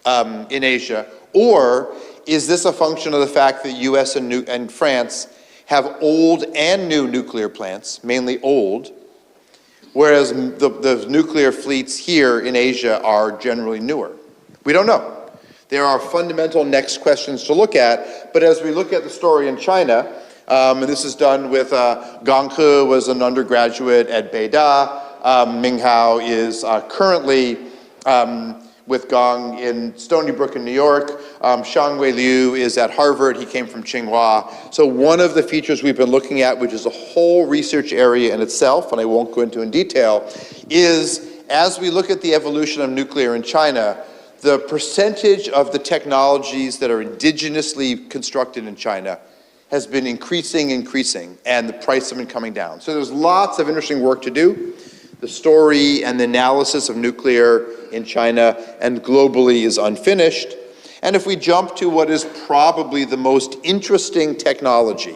in Asia? Or is this a function of the fact that US and France have old and new nuclear plants, mainly old, whereas the nuclear fleets here in Asia are generally newer? We don't know. There are fundamental next questions to look at, but as we look at the story in China, and this is done with Gang He was an undergraduate at Beida. Ming Hao is currently with Gang in Stony Brook in New York. Shangwei Liu is at Harvard. He came from Tsinghua. So one of the features we've been looking at, which is a whole research area in itself, and I won't go into in detail, is as we look at the evolution of nuclear in China, the percentage of the technologies that are indigenously constructed in China has been increasing, and the price has been coming down. So there's lots of interesting work to do. The story and the analysis of nuclear in China and globally is unfinished. And if we jump to what is probably the most interesting technology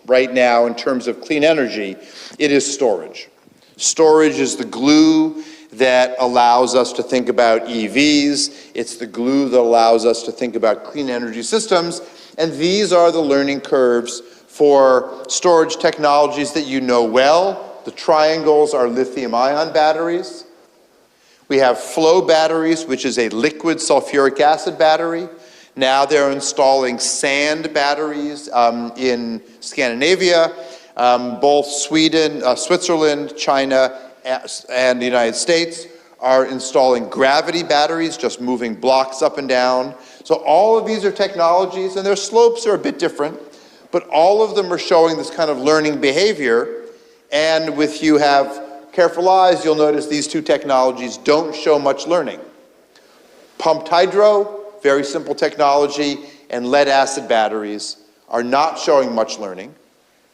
right now in terms of clean energy, it is storage. Storage is the glue that allows us to think about EVs. It's the glue that allows us to think about clean energy systems. And these are the learning curves for storage technologies that you know well. The triangles are lithium-ion batteries. We have flow batteries, which is a liquid sulfuric acid battery. Now they're installing sand batteries in Scandinavia. Both Switzerland, China, and the United States are installing gravity batteries, just moving blocks up and down. So all of these are technologies, and their slopes are a bit different, but all of them are showing this kind of learning behavior. And if you have careful eyes, you'll notice these two technologies don't show much learning. Pumped hydro, very simple technology, and lead-acid batteries are not showing much learning,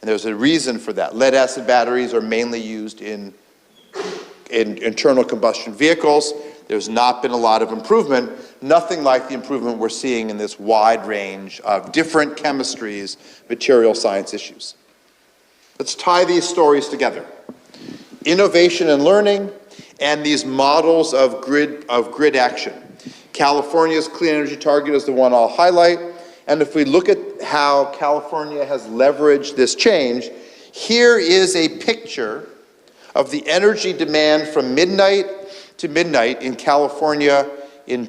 and there's a reason for that. Lead-acid batteries are mainly used in internal combustion vehicles. There's not been a lot of improvement, nothing like the improvement we're seeing in this wide range of different chemistries, material science issues. Let's tie these stories together. Innovation and learning, and these models of grid action. California's clean energy target is the one I'll highlight, and if we look at how California has leveraged this change, here is a picture of the energy demand from midnight to midnight in California in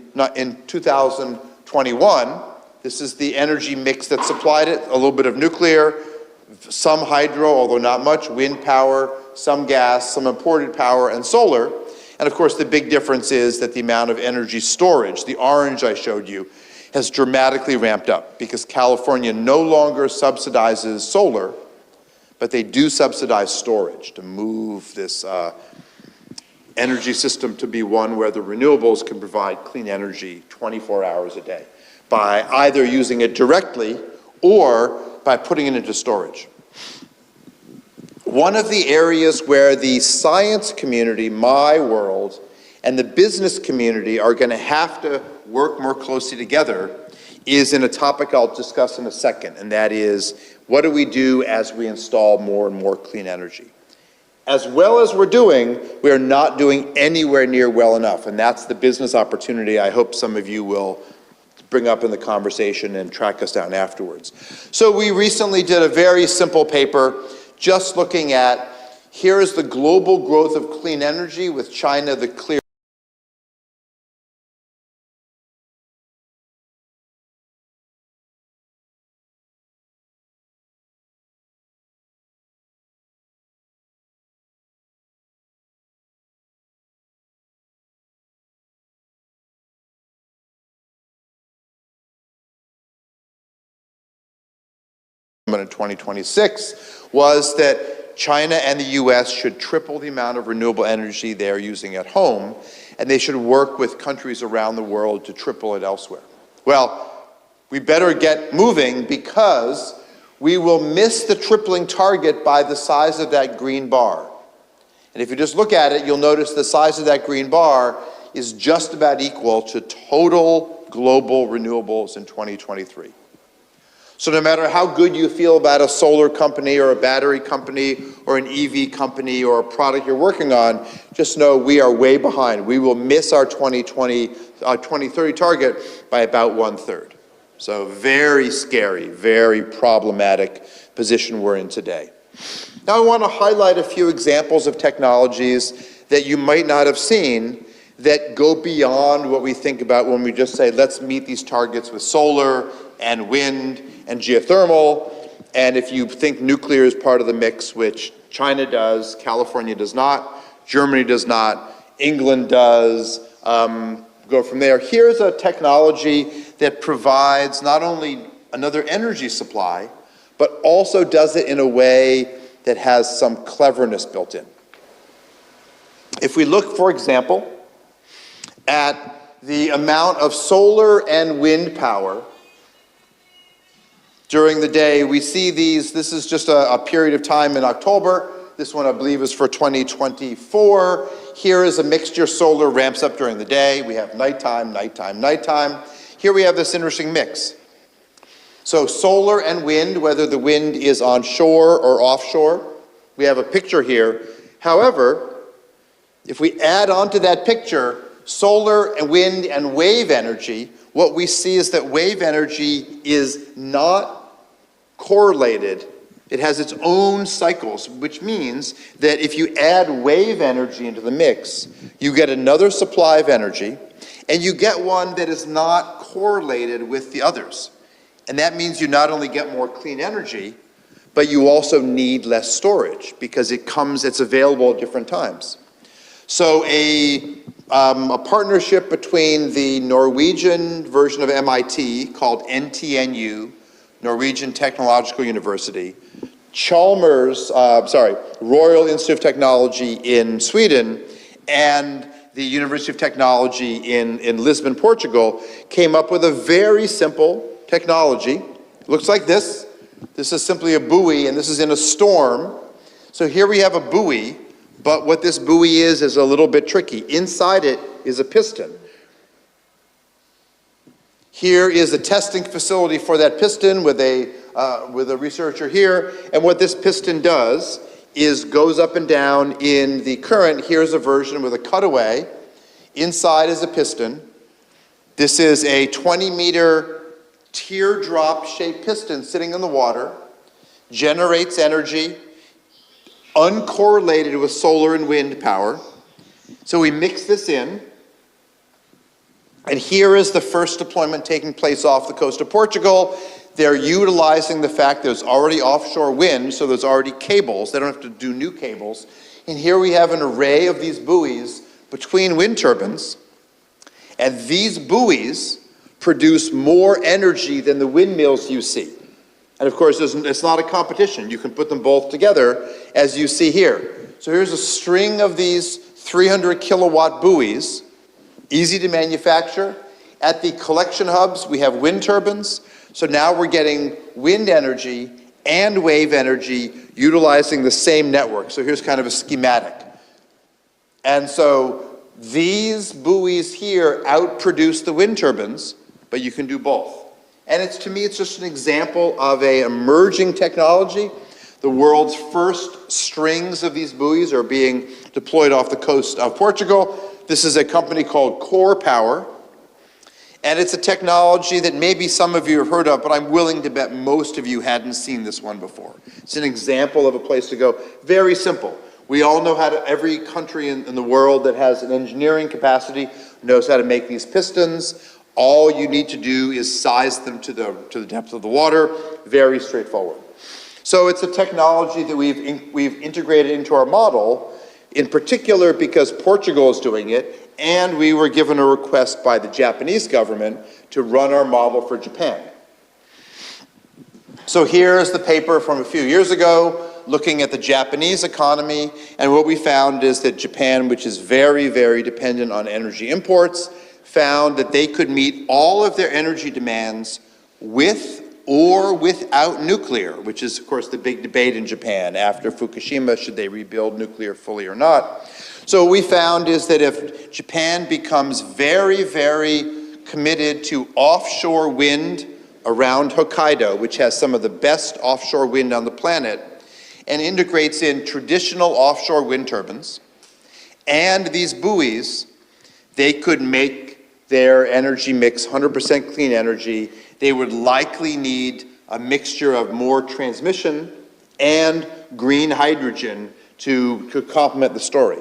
2021. This is the energy mix that supplied it, a little bit of nuclear, some hydro, although not much, wind power, some gas, some imported power, and solar. And of course, the big difference is that the amount of energy storage, the orange I showed you, has dramatically ramped up because California no longer subsidizes solar, but they do subsidize storage to move this energy system to be one where the renewables can provide clean energy 24 hours a day by either using it directly or by putting it into storage. One of the areas where the science community, my world, and the business community are going to have to work more closely together is in a topic I'll discuss in a second, and that is, what do we do as we install more and more clean energy? As well as we're doing, we are not doing anywhere near well enough, and that's the business opportunity I hope some of you will bring up in the conversation and track us down afterwards. So we recently did a very simple paper just looking at, here is the global growth of clean energy with China the clear in 2026 was that China and the US should triple the amount of renewable energy they're using at home, and they should work with countries around the world to triple it elsewhere. Well, we better get moving because we will miss the tripling target by the size of that green bar. And if you just look at it, you'll notice the size of that green bar is just about equal to total global renewables in 2023. So no matter how good you feel about a solar company or a battery company or an EV company or a product you're working on, just know we are way behind. We will miss our 2030 target by about 1/3. So very scary, very problematic position we're in today. Now I want to highlight a few examples of technologies that you might not have seen that go beyond what we think about when we just say, let's meet these targets with solar and wind and geothermal. And if you think nuclear is part of the mix, which China does, California does not, Germany does not, England does, go from there. Here's a technology that provides not only another energy supply, but also does it in a way that has some cleverness built in. If we look, for example, at the amount of solar and wind power during the day, we see these. This is just a period of time in October. This one, I believe, is for 2024. Here is a mixture. Solar ramps up during the day. We have nighttime, nighttime, nighttime. Here we have this interesting mix. So solar and wind, whether the wind is onshore or offshore, we have a picture here. However, if we add onto that picture solar and wind and wave energy, what we see is that wave energy is not correlated. It has its own cycles, which means that if you add wave energy into the mix, you get another supply of energy, and you get one that is not correlated with the others. And that means you not only get more clean energy, but you also need less storage because it's available at different times. So a partnership between the Norwegian version of MIT called NTNU, Norwegian Technological University, Royal Institute of Technology in Sweden, and the University of Technology in Lisbon, Portugal, came up with a very simple technology. It looks like this. This is simply a buoy, and this is in a storm. So here we have a buoy, but what this buoy is a little bit tricky. Inside it is a piston. Here is a testing facility for that piston with a researcher here, and what this piston does is goes up and down in the current. Here's a version with a cutaway. Inside is a piston. This is a 20-meter teardrop-shaped piston sitting in the water, generates energy, uncorrelated with solar and wind power. So we mix this in, and here is the first deployment taking place off the coast of Portugal. They're utilizing the fact there's already offshore wind, so there's already cables. They don't have to do new cables. And here we have an array of these buoys between wind turbines, and these buoys produce more energy than the windmills you see. And of course, it's not a competition. You can put them both together, as you see here. So here's a string of these 300 kilowatt buoys, easy to manufacture. At the collection hubs, we have wind turbines. So now we're getting wind energy and wave energy utilizing the same network. So here's kind of a schematic. And so these buoys here outproduce the wind turbines, but you can do both. And to me, it's just an example of an emerging technology. The world's first strings of these buoys are being deployed off the coast of Portugal. This is a company called Core Power. And it's a technology that maybe some of you have heard of, but I'm willing to bet most of you hadn't seen this one before. It's an example of a place to go. Very simple. We all know every country in the world that has an engineering capacity knows how to make these pistons. All you need to do is size them to the depth of the water. Very straightforward. So it's a technology that we've integrated into our model, in particular because Portugal is doing it, and we were given a request by the Japanese government to run our model for Japan. So here's the paper from a few years ago looking at the Japanese economy, and what we found is that Japan, which is very, very dependent on energy imports, found that they could meet all of their energy demands with or without nuclear, which is, of course, the big debate in Japan after Fukushima, should they rebuild nuclear fully or not. So what we found is that if Japan becomes very, very committed to offshore wind around Hokkaido, which has some of the best offshore wind on the planet, and integrates in traditional offshore wind turbines and these buoys, they could make their energy mix 100% clean energy. They would likely need a mixture of more transmission and green hydrogen to complement the story.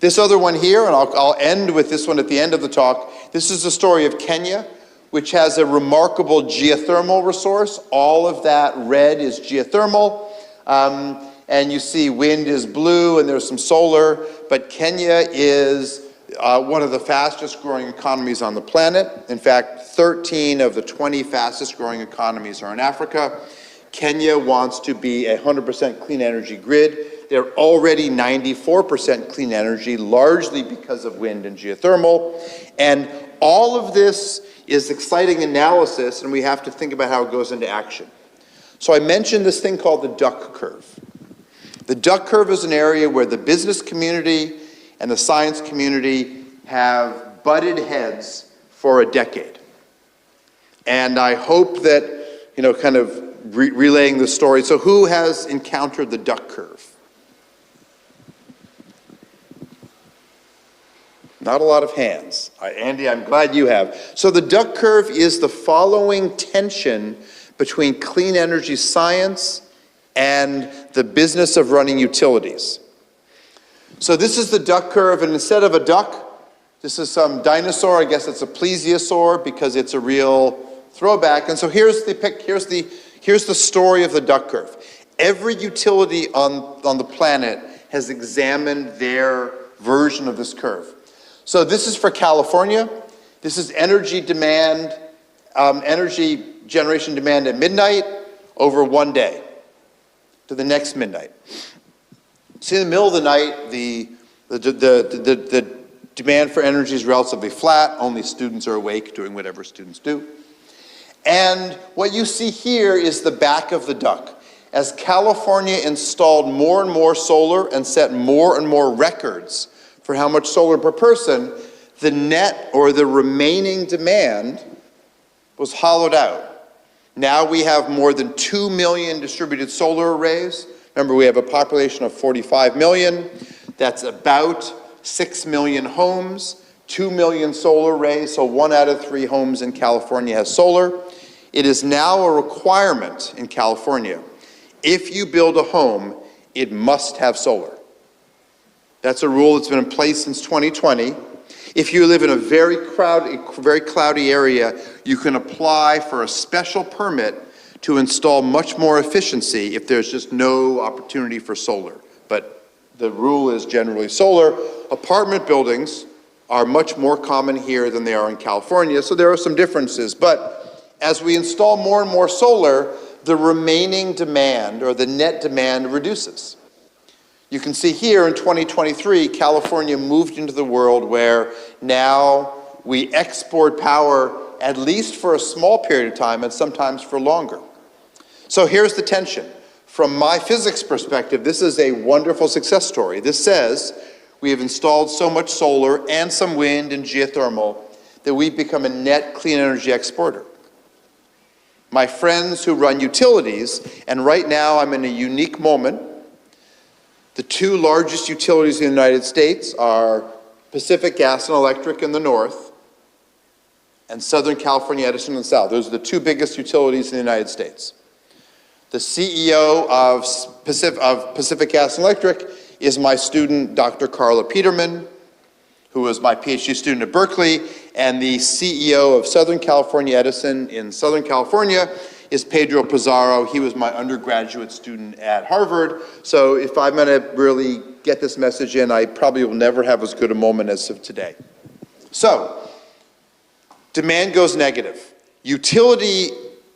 This other one here, and I'll end with this one at the end of the talk, this is the story of Kenya, which has a remarkable geothermal resource. All of that red is geothermal. And you see wind is blue and there's some solar, but Kenya is one of the fastest growing economies on the planet. In fact, 13 of the 20 fastest growing economies are in Africa. Kenya wants to be a 100% clean energy grid. They're already 94% clean energy, largely because of wind and geothermal. And all of this is exciting analysis, and we have to think about how it goes into action. So I mentioned this thing called the duck curve. The duck curve is an area where the business community and the science community have butted heads for a decade. And I hope that, kind of relaying the story. So who has encountered the duck curve? Not a lot of hands. Andy, I'm glad you have. So the duck curve is the following tension between clean energy science and the business of running utilities. So this is the duck curve, and instead of a duck, this is some dinosaur. I guess it's a plesiosaur because it's a real throwback. And so here's the story of the duck curve. Every utility on the planet has examined their version of this curve. So this is for California. This is energy demand, energy generation demand at midnight over one day to the next midnight. So in the middle of the night, the demand for energy is relatively flat. Only students are awake doing whatever students do. And what you see here is the back of the duck. As California installed more and more solar and set more and more records for how much solar per person, the net or the remaining demand was hollowed out. Now we have more than 2 million distributed solar arrays. Remember, we have a population of 45 million. That's about 6 million homes, 2 million solar arrays, so 1 out of 3 homes in California has solar. It is now a requirement in California. If you build a home, it must have solar. That's a rule that's been in place since 2020. If you live in a very cloudy area, you can apply for a special permit to install much more efficiency if there's just no opportunity for solar. But the rule is generally solar. Apartment buildings are much more common here than they are in California, so there are some differences. But as we install more and more solar, the remaining demand, or the net demand, reduces. You can see here in 2023, California moved into the world where now we export power at least for a small period of time and sometimes for longer. So here's the tension. From my physics perspective, this is a wonderful success story. This says we have installed so much solar and some wind and geothermal that we've become a net clean energy exporter. My friends who run utilities, and right now I'm in a unique moment. The 2 largest utilities in the United States are Pacific Gas and Electric in the north and Southern California Edison in the south. Those are the 2 biggest utilities in the United States. The CEO of Pacific Gas and Electric is my student, Dr. Carla Peterman, who was my PhD student at Berkeley, and the CEO of Southern California Edison in Southern California is Pedro Pizarro. He was my undergraduate student at Harvard. So if I'm going to really get this message in, I probably will never have as good a moment as of today. So, demand goes negative. Utility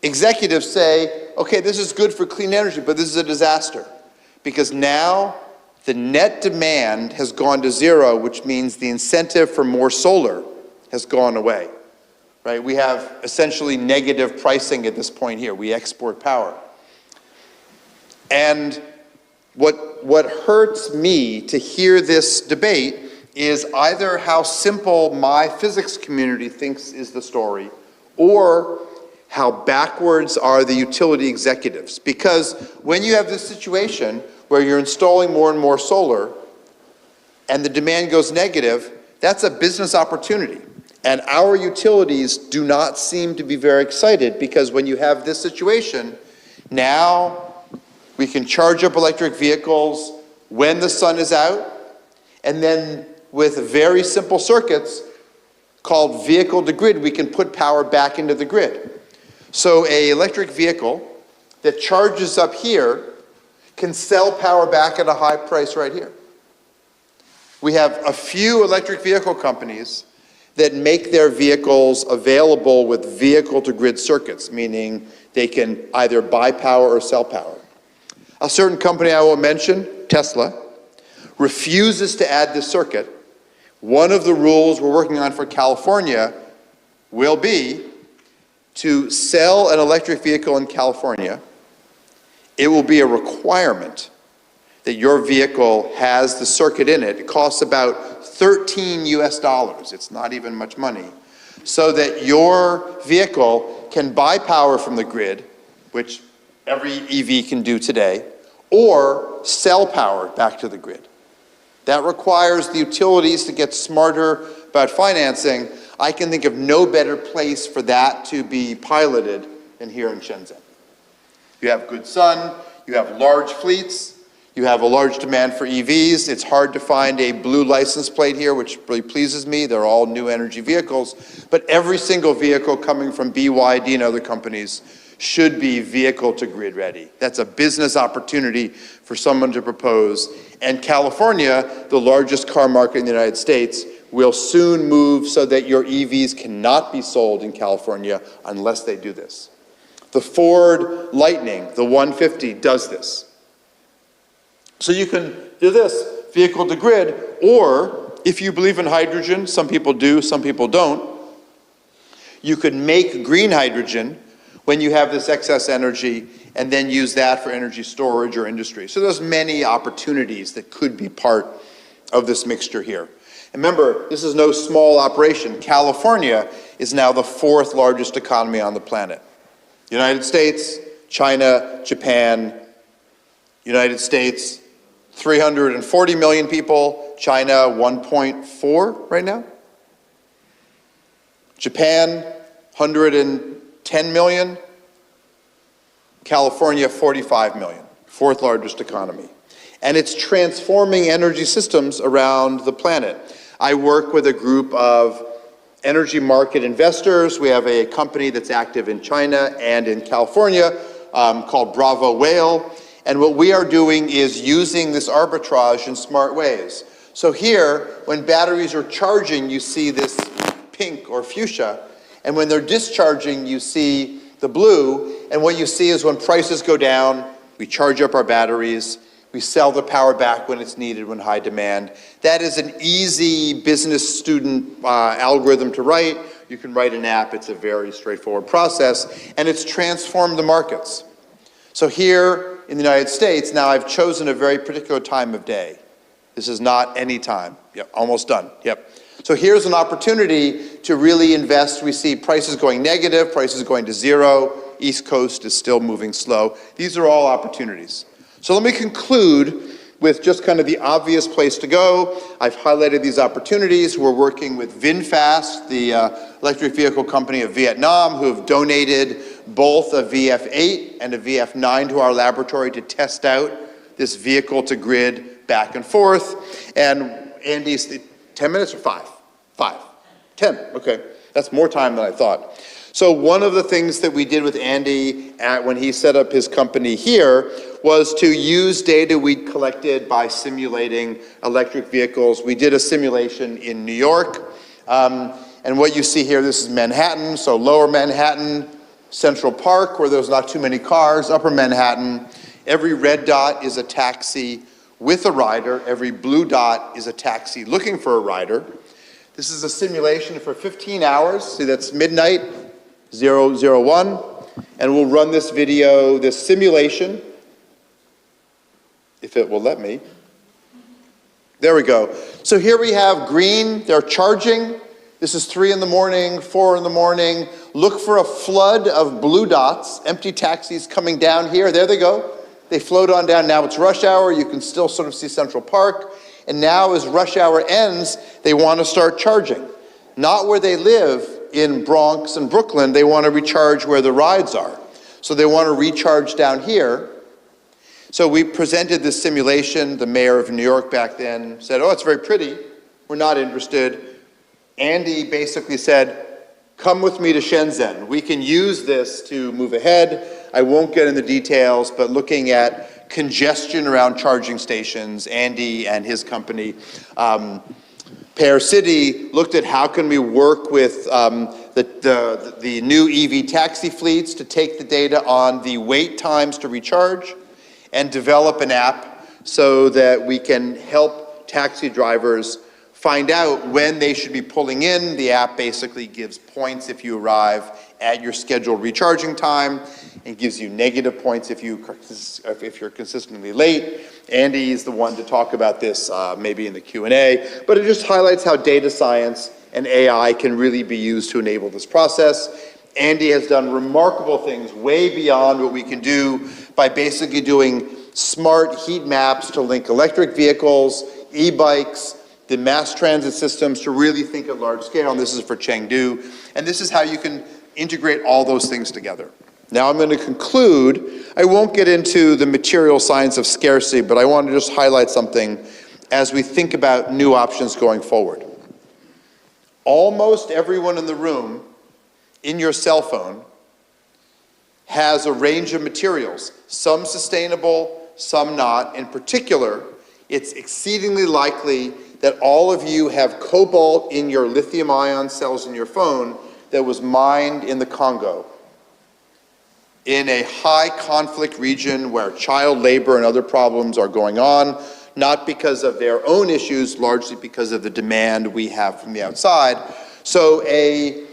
executives say, okay, this is good for clean energy, but this is a disaster. Because now the net demand has gone to zero, which means the incentive for more solar has gone away. Right? We have essentially negative pricing at this point here. We export power. And what hurts me to hear this debate is either how simple my physics community thinks is the story, or how backwards are the utility executives. Because when you have this situation where you're installing more and more solar and the demand goes negative, that's a business opportunity. And our utilities do not seem to be very excited, because when you have this situation, now we can charge up electric vehicles when the sun is out, and then with very simple circuits called vehicle to grid, we can put power back into the grid. So an electric vehicle that charges up here can sell power back at a high price right here. We have a few electric vehicle companies that make their vehicles available with vehicle to grid circuits, meaning they can either buy power or sell power. A certain company I will mention, Tesla, refuses to add this circuit. One of the rules we're working on for California will be to sell an electric vehicle in California. It will be a requirement that your vehicle has the circuit in it. It costs about $13 US. It's not even much money. So that your vehicle can buy power from the grid, which every EV can do today, or sell power back to the grid. That requires the utilities to get smarter about financing. I can think of no better place for that to be piloted than here in Shenzhen. You have good sun, you have large fleets, you have a large demand for EVs. It's hard to find a blue license plate here, which really pleases me. They're all new energy vehicles. But every single vehicle coming from BYD and other companies should be vehicle to grid ready. That's a business opportunity for someone to propose. And California, the largest car market in the United States, will soon move so that your EVs cannot be sold in California unless they do this. The Ford Lightning, the 150, does this. So you can do this, vehicle to grid, or if you believe in hydrogen, some people do, some people don't, you could make green hydrogen when you have this excess energy and then use that for energy storage or industry. So there's many opportunities that could be part of this mixture here. And remember, this is no small operation. California is now the 4th largest economy on the planet. United States, China, Japan, United States, 340 million people, China 1.4 right now. Japan, 110 million. California, 45 million, 4th largest economy. And it's transforming energy systems around the planet. I work with a group of energy market investors. We have a company that's active in China and in California called Bravo Whale. And what we are doing is using this arbitrage in smart ways. So here, when batteries are charging, you see this pink or fuchsia. And when they're discharging, you see the blue. And what you see is when prices go down, we charge up our batteries. We sell the power back when it's needed, when high demand. That is an easy business student algorithm to write. You can write an app. It's a very straightforward process. And it's transformed the markets. So here in the United States, now I've chosen a very particular time of day. This is not any time. Yep, almost done. Yep. So here's an opportunity to really invest. We see prices going negative, prices going to zero. East Coast is still moving slow. These are all opportunities. So let me conclude with just kind of the obvious place to go. I've highlighted these opportunities. We're working with VinFast, the electric vehicle company of Vietnam, who have donated both a VF8 and a VF9 to our laboratory to test out this vehicle to grid back and forth. And Andy's 10 minutes or 5? 5. 10, okay. That's more time than I thought. So one of the things that we did with Andy when he set up his company here was to use data we'd collected by simulating electric vehicles. We did a simulation in New York. And what you see here, this is Manhattan, so lower Manhattan, Central Park, where there's not too many cars, Upper Manhattan. Every red dot is a taxi with a rider. Every blue dot is a taxi looking for a rider. This is a simulation for 15 hours. See, that's midnight, 001. And we'll run this video, this simulation, if it will let me. There we go. So here we have green, they're charging. This is 3 in the morning, 4 in the morning. Look for a flood of blue dots, empty taxis coming down here. There they go. They float on down. Now it's rush hour. You can still sort of see Central Park. And now as rush hour ends, they want to start charging. Not where they live in Bronx and Brooklyn. They want to recharge where the rides are. So they want to recharge down here. So we presented this simulation. The mayor of New York back then said, oh, it's very pretty. We're not interested. Andy basically said, come with me to Shenzhen. We can use this to move ahead. I won't get into details, but looking at congestion around charging stations, Andy and his company, Pear City, looked at how can we work with the new EV taxi fleets to take the data on the wait times to recharge and develop an app so that we can help taxi drivers find out when they should be pulling in. The app basically gives points if you arrive at your scheduled recharging time and gives you negative points if you're consistently late. Andy is the one to talk about this maybe in the Q&A, but it just highlights how data science and AI can really be used to enable this process. Andy has done remarkable things way beyond what we can do by basically doing smart heat maps to link electric vehicles, e-bikes, the mass transit systems to really think at large scale, and this is for Chengdu, and this is how you can integrate all those things together. Now I'm going to conclude. I won't get into the material science of scarcity, but I want to just highlight something as we think about new options going forward. Almost everyone in the room, in your cell phone, has a range of materials, some sustainable, some not. In particular, it's exceedingly likely that all of you have cobalt in your lithium-ion cells in your phone that was mined in the Congo, in a high-conflict region where child labor and other problems are going on, not because of their own issues, largely because of the demand we have from the outside. So a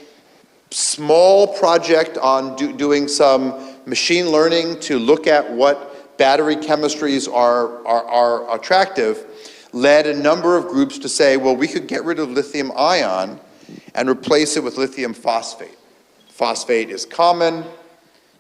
small project on doing some machine learning to look at what battery chemistries are attractive led a number of groups to say, well, we could get rid of lithium ion and replace it with lithium phosphate. Phosphate is common,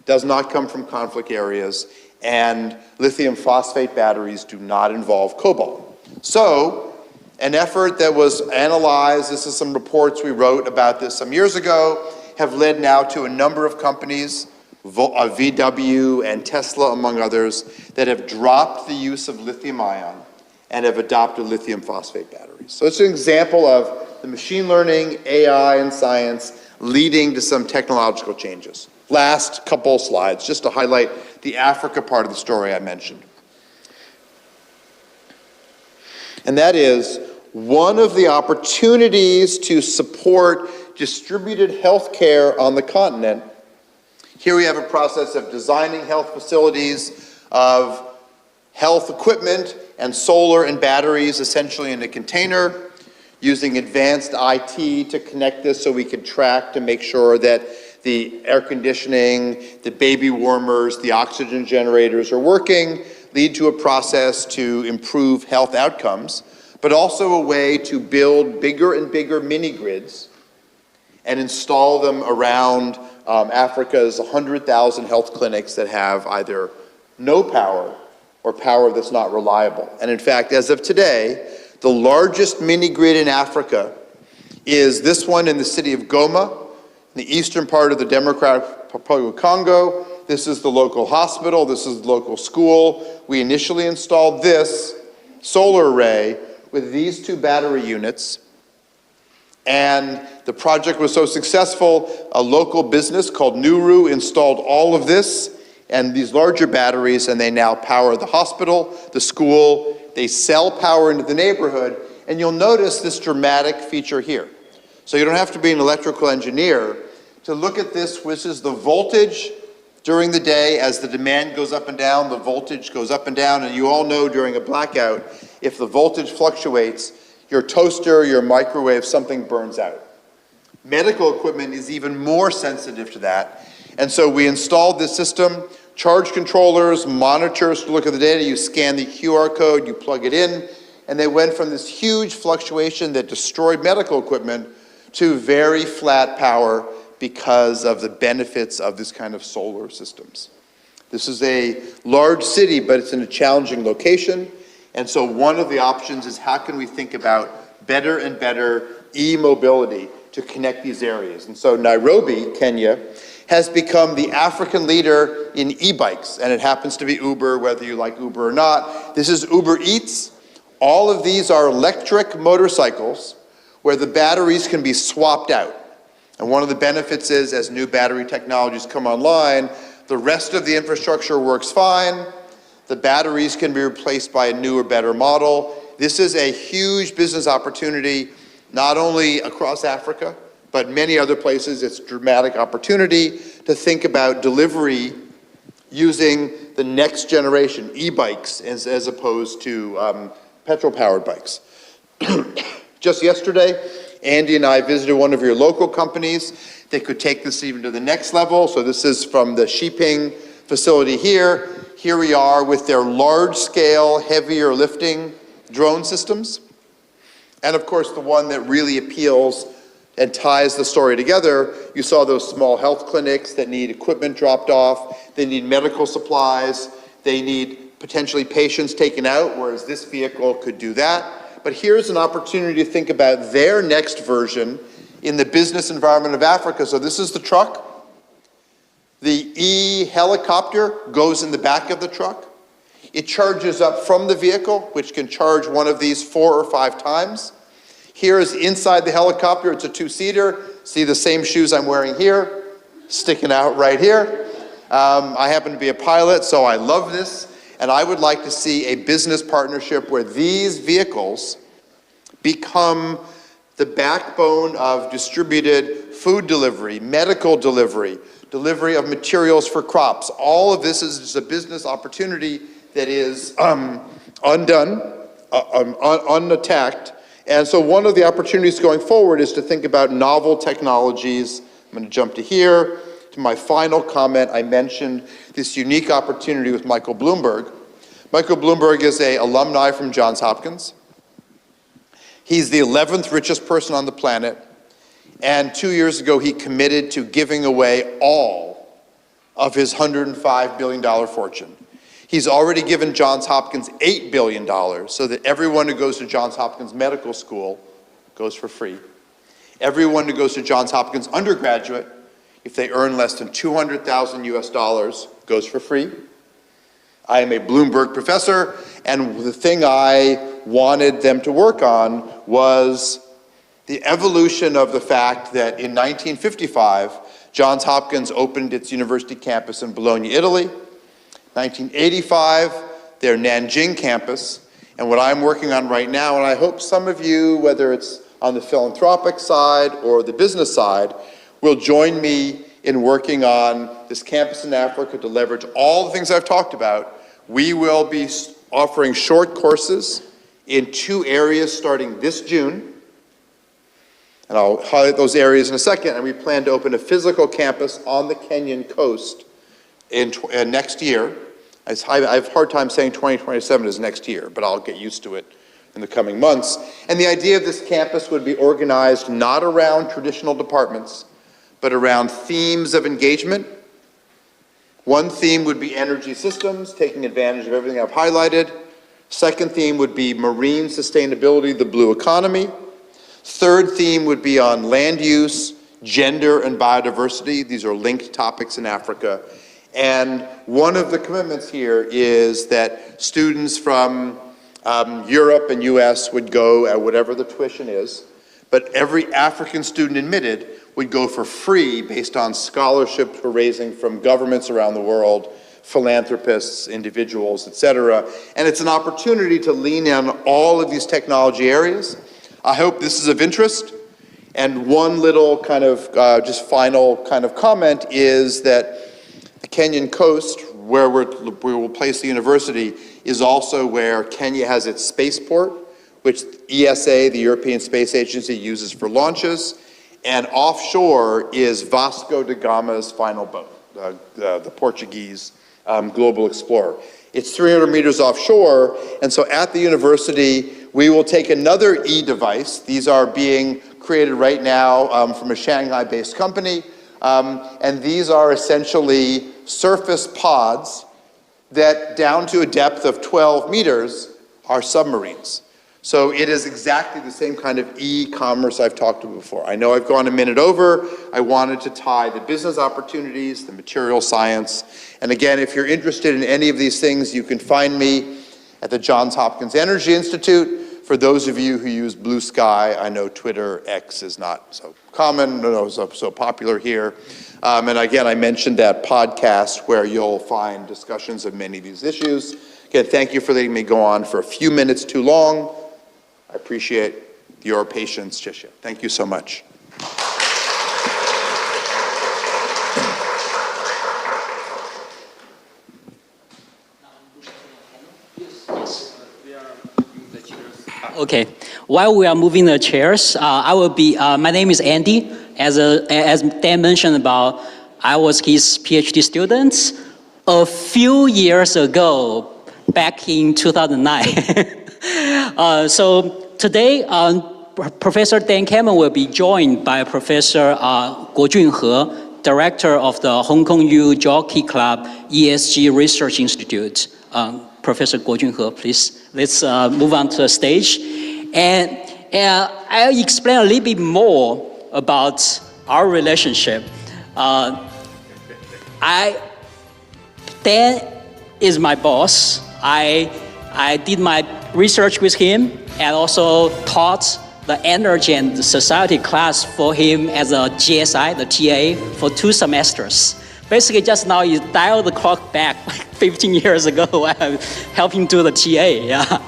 does not come from conflict areas, and lithium phosphate batteries do not involve cobalt. So, an effort that was analyzed, this is some reports we wrote about this some years ago, have led now to a number of companies, VW and Tesla among others, that have dropped the use of lithium ion and have adopted lithium phosphate batteries. So it's an example of the machine learning, AI, and science leading to some technological changes. Last couple slides, just to highlight the Africa part of the story I mentioned. And that is one of the opportunities to support distributed health care on the continent. Here we have a process of designing health facilities, of health equipment and solar and batteries essentially in a container, using advanced IT to connect this so we can track to make sure that the air conditioning, the baby warmers, the oxygen generators are working, lead to a process to improve health outcomes, but also a way to build bigger and bigger mini grids and install them around Africa's 100,000 health clinics that have either no power or power that's not reliable. And in fact, as of today, the largest mini grid in Africa is this one in the city of Goma, in the eastern part of the Democratic Republic of Congo. This is the local hospital, this is the local school. We initially installed this solar array with these two battery units, and the project was so successful, a local business called Nuru installed all of this and these larger batteries, and they now power the hospital, the school. They sell power into the neighborhood, and you'll notice this dramatic feature here. So you don't have to be an electrical engineer to look at this, which is the voltage during the day. As the demand goes up and down, the voltage goes up and down. And you all know during a blackout, if the voltage fluctuates, your toaster, your microwave, something burns out. Medical equipment is even more sensitive to that. And so we installed this system, charge controllers, monitors to look at the data. You scan the QR code, you plug it in, and they went from this huge fluctuation that destroyed medical equipment to very flat power because of the benefits of this kind of solar systems. This is a large city, but it's in a challenging location. And so one of the options is how can we think about better and better e-mobility to connect these areas. And so Nairobi, Kenya, has become the African leader in e-bikes, and it happens to be Uber, whether you like Uber or not. This is Uber Eats. All of these are electric motorcycles where the batteries can be swapped out. And one of the benefits is, as new battery technologies come online, the rest of the infrastructure works fine. The batteries can be replaced by a newer, better model. This is a huge business opportunity, not only across Africa, but many other places. It's a dramatic opportunity to think about delivery using the next generation e-bikes as opposed to petrol-powered bikes. Just yesterday, Andy and I visited one of your local companies that could take this even to the next level. So this is from the Shiping facility here. Here we are with their large-scale, heavier lifting drone systems. And of course, the one that really appeals and ties the story together, you saw those small health clinics that need equipment dropped off, they need medical supplies, they need potentially patients taken out, whereas this vehicle could do that. But here's an opportunity to think about their next version in the business environment of Africa. So this is the truck. The e-helicopter goes in the back of the truck. It charges up from the vehicle, which can charge one of these 4 or 5 times. Here is inside the helicopter. It's a 2-seater. See the same shoes I'm wearing here, sticking out right here. I happen to be a pilot, so I love this. And I would like to see a business partnership where these vehicles become the backbone of distributed food delivery, medical delivery, delivery of materials for crops. All of this is a business opportunity that is unattacked. And so one of the opportunities going forward is to think about novel technologies. I'm going to jump to here. To my final comment, I mentioned this unique opportunity with Michael Bloomberg. Michael Bloomberg is an alumni from Johns Hopkins. He's the 11th richest person on the planet. And 2 years ago, he committed to giving away all of his $105 billion fortune. He's already given Johns Hopkins $8 billion so that everyone who goes to Johns Hopkins Medical School goes for free. Everyone who goes to Johns Hopkins undergraduate, if they earn less than $200,000 US, goes for free. I am a Bloomberg professor, and the thing I wanted them to work on was the evolution of the fact that in 1955, Johns Hopkins opened its university campus in Bologna, Italy. 1985, their Nanjing campus, and what I'm working on right now, and I hope some of you, whether it's on the philanthropic side or the business side, will join me in working on this campus in Africa to leverage all the things I've talked about. We will be offering short courses in 2 areas starting this June, and I'll highlight those areas in a second, and we plan to open a physical campus on the Kenyan coast in next year. I have a hard time saying 2027 is next year, but I'll get used to it in the coming months. And the idea of this campus would be organized not around traditional departments, but around themes of engagement. One theme would be energy systems, taking advantage of everything I've highlighted. Second theme would be marine sustainability, the blue economy. Third theme would be on land use, gender, and biodiversity. These are linked topics in Africa. And one of the commitments here is that students from Europe and US would go at whatever the tuition is, but every African student admitted would go for free based on scholarships we're raising from governments around the world, philanthropists, individuals, etc. And it's an opportunity to lean in on all of these technology areas. I hope this is of interest. And one little kind of just final kind of comment is that the Kenyan coast, where we will place the university, is also where Kenya has its spaceport, which ESA, the European Space Agency, uses for launches. And offshore is Vasco da Gama's final boat, the Portuguese global explorer. It's 300 meters offshore, and so at the university, we will take another E-device. These are being created right now from a Shanghai-based company, and these are essentially surface pods that, down to a depth of 12 meters, are submarines. So it is exactly the same kind of e-commerce I've talked about before. I know I've gone a minute over. I wanted to tie the business opportunities, the material science. And again, if you're interested in any of these things, you can find me at the Johns Hopkins Energy Institute. For those of you who use Blue Sky, I know Twitter, X is not so common, so popular here. And again, I mentioned that podcast where you'll find discussions of many of these issues. Again, thank you for letting me go on for a few minutes too long. I appreciate your patience, Jisha. Thank you so much. Okay. While we are moving the chairs, I will be. My name is Andy. As Dan mentioned about, I was his PhD student a few years ago, back in 2009. So today, Professor Dan Kammen will be joined by Professor Guo Junhe, Director of the Hong Kong U Jockey Club ESG Research Institute. Professor Guo Junhe, please. Let's move on to the stage. And I'll explain a little bit more about our relationship. Dan is my boss. I did my research with him and also taught the energy and the society class for him as a GSI, the TA, for 2 semesters. Basically, just now you dial the clock back like 15 years ago. I helped him do the TA. Yeah.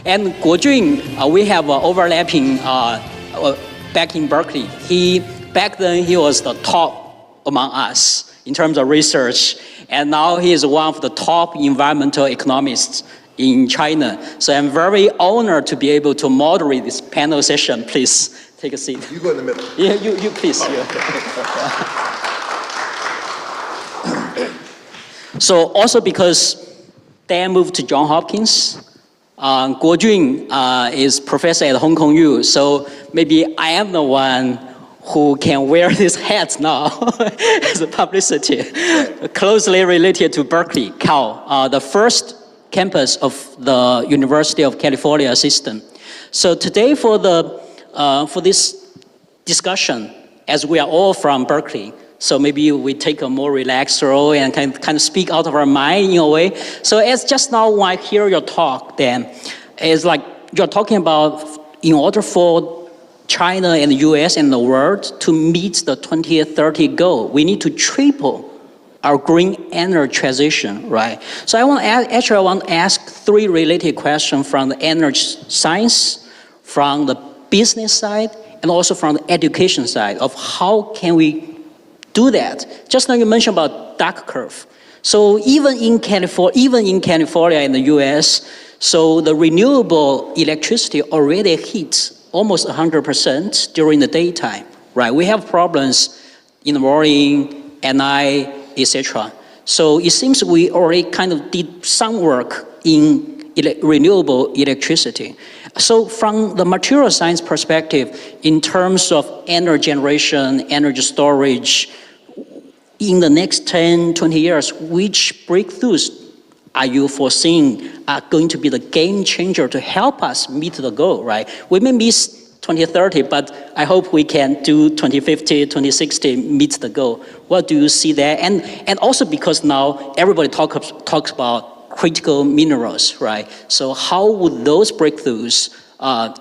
And Guo Jun, we have overlapping back in Berkeley. Back then he was the top among us in terms of research, and now he is one of the top environmental economists in China. So I'm very honored to be able to moderate this panel session. Please take a seat. You go in the middle. Yeah, you please. Oh. Yeah. So also because Dan moved to Johns Hopkins, Guo Jun is professor at Hong Kong U, so maybe I am the one who can wear this hat now as a publicity. Closely related to Berkeley, Cal, the first campus of the University of California system. So today for this discussion, as we are all from Berkeley, so maybe we take a more relaxed role and kind of speak out of our mind in a way. So as just now when I hear your talk, Dan, it's like you're talking about in order for China and the US and the world to meet the 2030 goal, we need to triple our green energy transition, right? So I want to ask 3 related questions from the energy science, from the business side, and also from the education side of how can we do that. Just now you mentioned about duck curve. So even in California and the US, so the renewable electricity already hits almost 100% during the daytime, right? We have problems in the morning, at night, etc. So it seems we already kind of did some work in renewable electricity. So from the material science perspective, in terms of energy generation, energy storage, in the next 10, 20 years, which breakthroughs are you foreseeing are going to be the game changer to help us meet the goal, right? We may miss 2030, but I hope we can do 2050, 2060, meet the goal. What do you see there? And also because now everybody talks about critical minerals, right? So how would those breakthroughs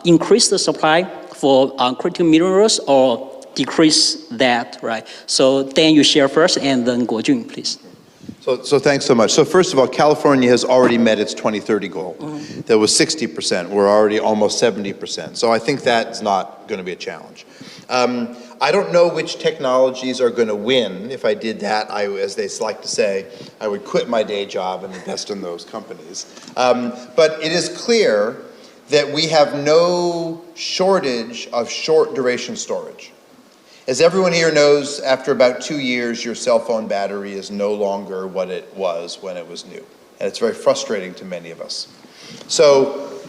increase the supply for critical minerals or decrease that, right? So Dan, you share first, and then Guo Jun, please. So thanks so much. So first of all, California has already met its 2030 goal. That was 60%. We're already almost 70%. So I think that's not going to be a challenge. I don't know which technologies are going to win. If I did that, as they like to say, I would quit my day job and invest in those companies. But it is clear that we have no shortage of short duration storage. As everyone here knows, after about 2 years, your cell phone battery is no longer what it was when it was new. And it's very frustrating to many of us. So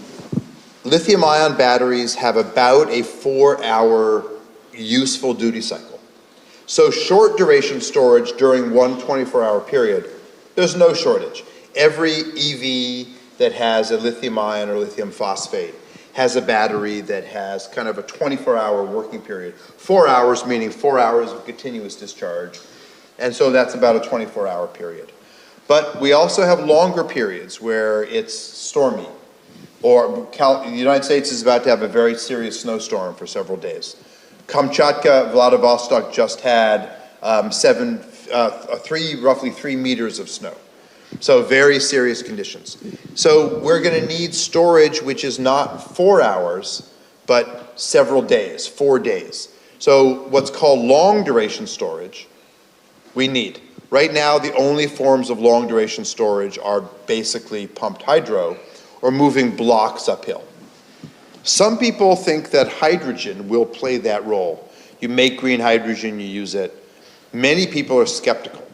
lithium-ion batteries have about a 4-hour useful duty cycle. So short duration storage during one 24-hour period, there's no shortage. Every EV that has a lithium-ion or lithium phosphate has a battery that has kind of a 24-hour working period. 4 hours meaning 4 hours of continuous discharge. And so that's about a 24-hour period. But we also have longer periods where it's stormy. Or the United States is about to have a very serious snowstorm for several days. Kamchatka, Vladivostok just had roughly 3 meters of snow. So very serious conditions. So we're going to need storage which is not 4 hours, but several days, 4 days. So what's called long duration storage, we need. Right now, the only forms of long duration storage are basically pumped hydro or moving blocks uphill. Some people think that hydrogen will play that role. You make green hydrogen, you use it. Many people are skeptical,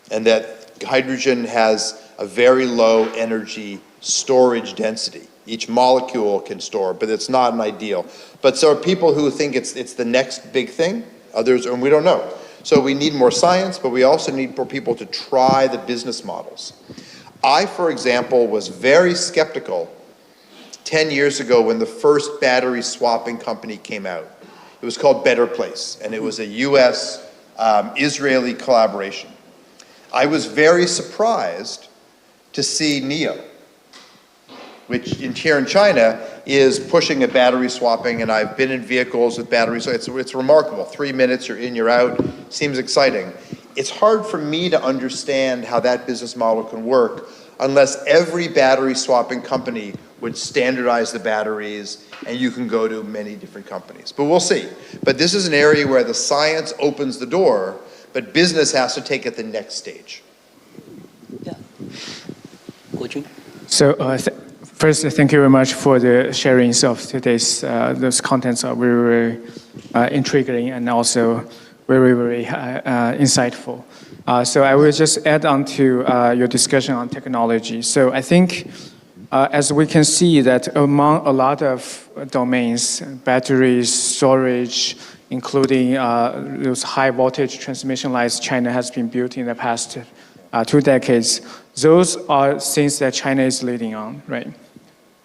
and that hydrogen has a very low energy storage density. Each molecule can store, but it's not an ideal. But there are people who think it's the next big thing, others, and we don't know. So we need more science, but we also need more people to try the business models. I, for example, was very skeptical 10 years ago when the first battery swapping company came out. It was called Better Place, and it was a US-Israeli collaboration. I was very surprised to see NIO, which here in China is pushing a battery swapping, and I've been in vehicles with batteries, so it's remarkable. 3 minutes, you're in, you're out, seems exciting. It's hard for me to understand how that business model can work unless every battery swapping company would standardize the batteries, and you can go to many different companies. But we'll see. But this is an area where the science opens the door, but business has to take it the next stage. Yeah. So first, thank you very much for the sharings of today's, those contents are very, very intriguing and also very, very insightful. So I will just add on to your discussion on technology. So I think as we can see that among a lot of domains, batteries, storage, including those high voltage transmission lines China has been built in the past 2 decades, those are things that China is leading on, right?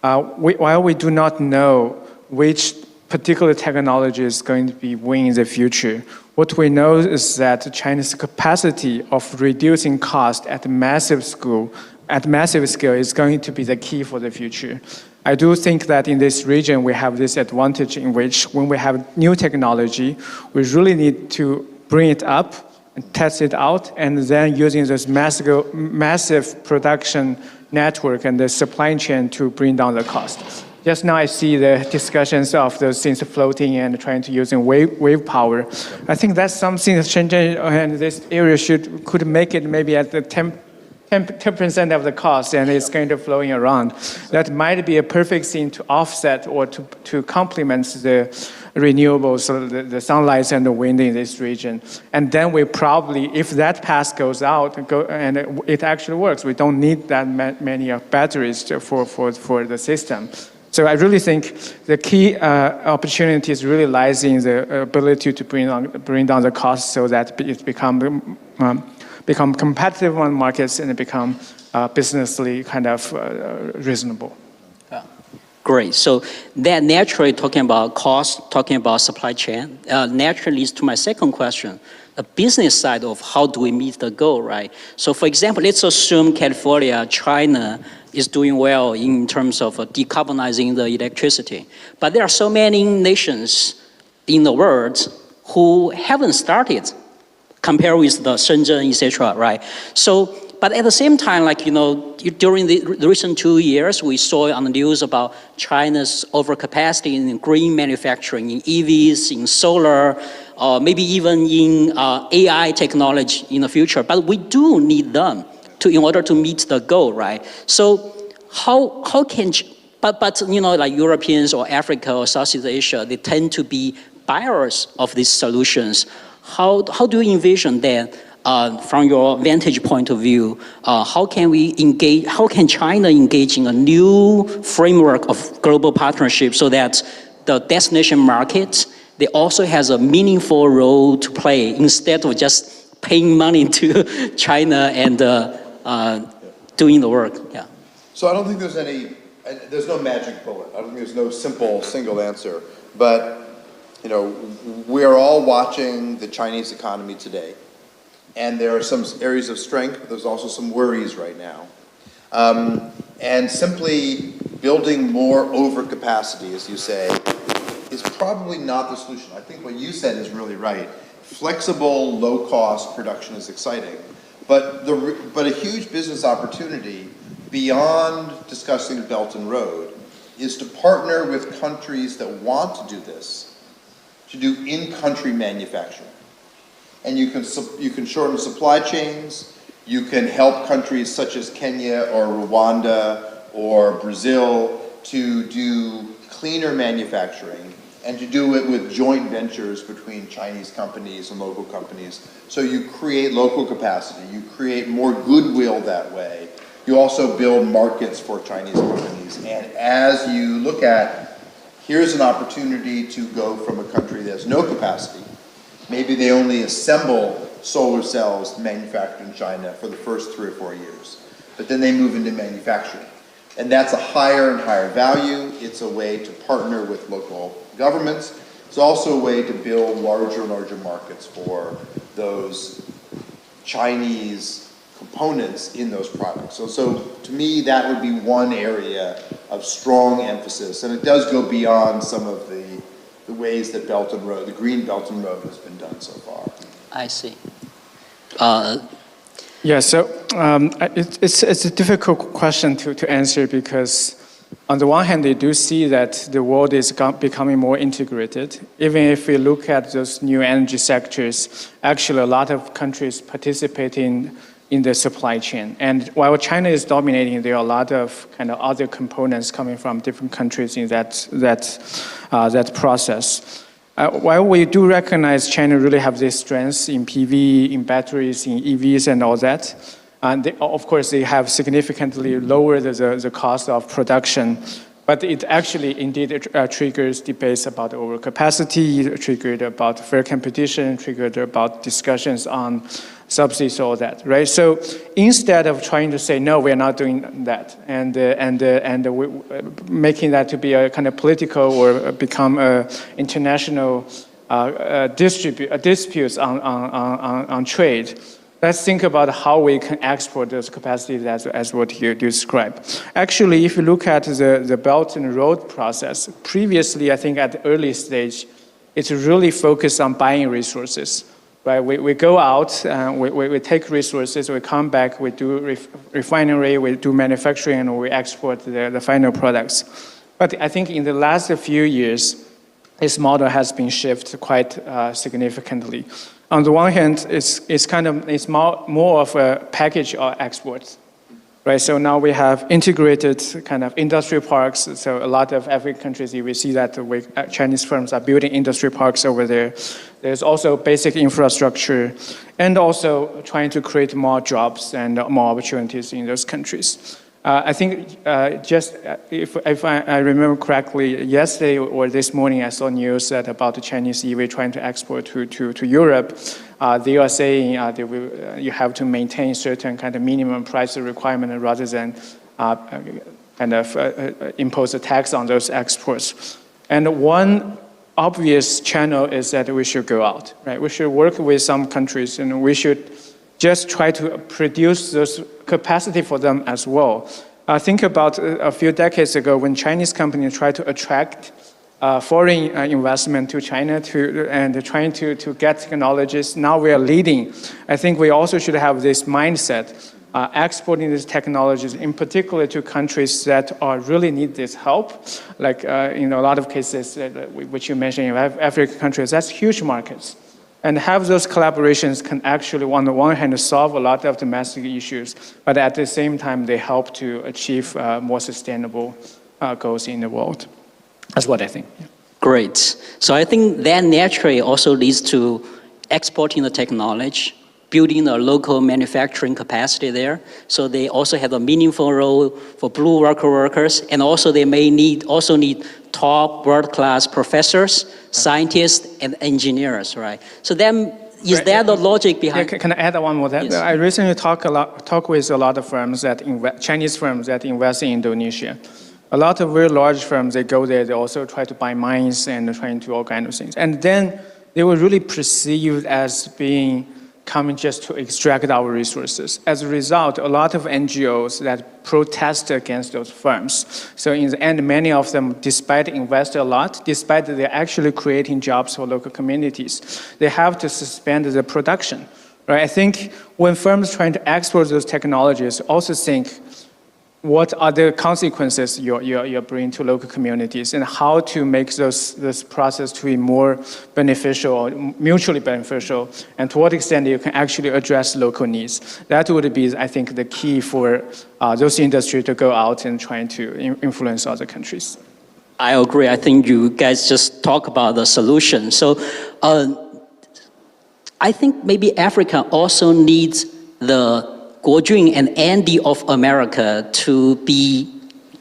While we do not know which particular technology is going to be winning in the future, what we know is that China's capacity of reducing cost at massive scale is going to be the key for the future. I do think that in this region, we have this advantage in which when we have new technology, we really need to bring it up and test it out, and then using this massive production network and the supply chain to bring down the cost. Just now I see the discussions of those things floating and trying to use wave power. I think that's something that Shenzhen and this area could make it maybe at the 10% of the cost, and it's kind of flowing around. That might be a perfect thing to offset or to complement the renewables, the sunlight and the wind in this region. And then we probably, if that path goes out and it actually works, we don't need that many batteries for the system. So I really think the key opportunity really lies in the ability to bring down the cost so that it become competitive on markets and become businessly kind of reasonable. Great. So that naturally, talking about cost, talking about supply chain, naturally leads to my second question, the business side of how do we meet the goal, right? So for example, let's assume California, China is doing well in terms of decarbonizing the electricity. But there are so many nations in the world who haven't started compared with the Shenzhen, etc., right? So but at the same time, during the recent 2 years, we saw on the news about China's overcapacity in green manufacturing, in EVs, in solar, maybe even in AI technology in the future. But we do need them in order to meet the goal, right? So how can, but like Europeans or Africa or Southeast Asia, they tend to be buyers of these solutions. How do you envision that? From your vantage point of view, how can China engage in a new framework of global partnership so that the destination market, they also has a meaningful role to play instead of just paying money to China and doing the work? Yeah. So I don't think there's no magic bullet. I don't think there's no simple single answer. But, we are all watching the Chinese economy today. And there are some areas of strength, but there's also some worries right now. And simply building more overcapacity, as you say, is probably not the solution. I think what you said is really right. Flexible, low-cost production is exciting. But a huge business opportunity beyond discussing Belt and Road is to partner with countries that want to do this, to do in-country manufacturing. And you can shorten supply chains, you can help countries such as Kenya or Rwanda or Brazil to do cleaner manufacturing and to do it with joint ventures between Chinese companies and local companies. So you create local capacity, you create more goodwill that way. You also build markets for Chinese companies. And as you look at, here's an opportunity to go from a country that has no capacity. Maybe they only assemble solar cells manufactured in China for the first 3 or 4 years. But then they move into manufacturing. And that's a higher and higher value. It's a way to partner with local governments. It's also a way to build larger and larger markets for those Chinese components in those products. So to me, that would be one area of strong emphasis. And it does go beyond some of the ways that Belt and Road, the Green Belt and Road has been done so far. I see. Yeah, so it's a difficult question to answer because on the one hand, they do see that the world is becoming more integrated. Even if we look at those new energy sectors, actually a lot of countries participating in the supply chain. And while China is dominating, there are a lot of kind of other components coming from different countries in that process. While we do recognize China really have these strengths in PV, in batteries, in EVs and all that, and of course they have significantly lowered the cost of production, but it actually indeed triggers debates about overcapacity, triggered about fair competition, triggered about discussions on subsidies, all that, right? So instead of trying to say, no, we're not doing that, and making that to be a kind of political or become international disputes on trade, let's think about how we can export those capacities as what you described. Actually, if you look at the Belt and Road process, previously, I think at the early stage, it's really focused on buying resources. Right? We go out, we take resources, we come back, we do refinery, we do manufacturing, and we export the final products. But I think in the last few years, this model has been shifted quite significantly. On the one hand, it's more of a package of exports. Right, so now we have integrated kind of industry parks. So a lot of African countries, you will see that Chinese firms are building industry parks over there. There's also basic infrastructure and also trying to create more jobs and more opportunities in those countries. I think if I remember correctly, yesterday or this morning I saw news that about the Chinese EV trying to export to Europe. They are saying you have to maintain certain kind of minimum price requirement rather than impose a tax on those exports. And one obvious channel is that we should go out, right? We should work with some countries and we should just try to produce those capacity for them as well. Think about a few decades ago when Chinese companies tried to attract foreign investment to China and trying to get technologies. Now we are leading. I think we also should have this mindset exporting these technologies, in particular to countries that really need this help, like in a lot of cases, which you mentioned, in African countries, that's huge markets. And have those collaborations can actually, on the one hand, solve a lot of domestic issues, but at the same time, they help to achieve more sustainable goals in the world. That's what I think. Yeah. Great. So I think that naturally also leads to exporting the technology, building a local manufacturing capacity there. So they also have a meaningful role for blue workers, and also they may need top world-class professors, scientists, and engineers, right? So then, is that the logic behind? Yeah, can I add one more? Yes. I recently talk with a lot of firms Chinese firms that invest in Indonesia. A lot of very large firms, they go there, they also try to buy mines and trying to all kinds of things. And then they were really perceived as coming just to extract our resources. As a result, a lot of NGOs that protest against those firms. So in the end, many of them, despite investing a lot, despite that they're actually creating jobs for local communities, they have to suspend the production. Right? I think when firms trying to export those technologies, also think, what are the consequences you're bringing to local communities, and how to make this process to be more beneficial or mutually beneficial, and to what extent you can actually address local needs. That would be, I think, the key for those industries to go out and trying to influence other countries. I agree. I think you guys just talk about the solution. So I think maybe Africa also needs the Guojun and Andy of America to be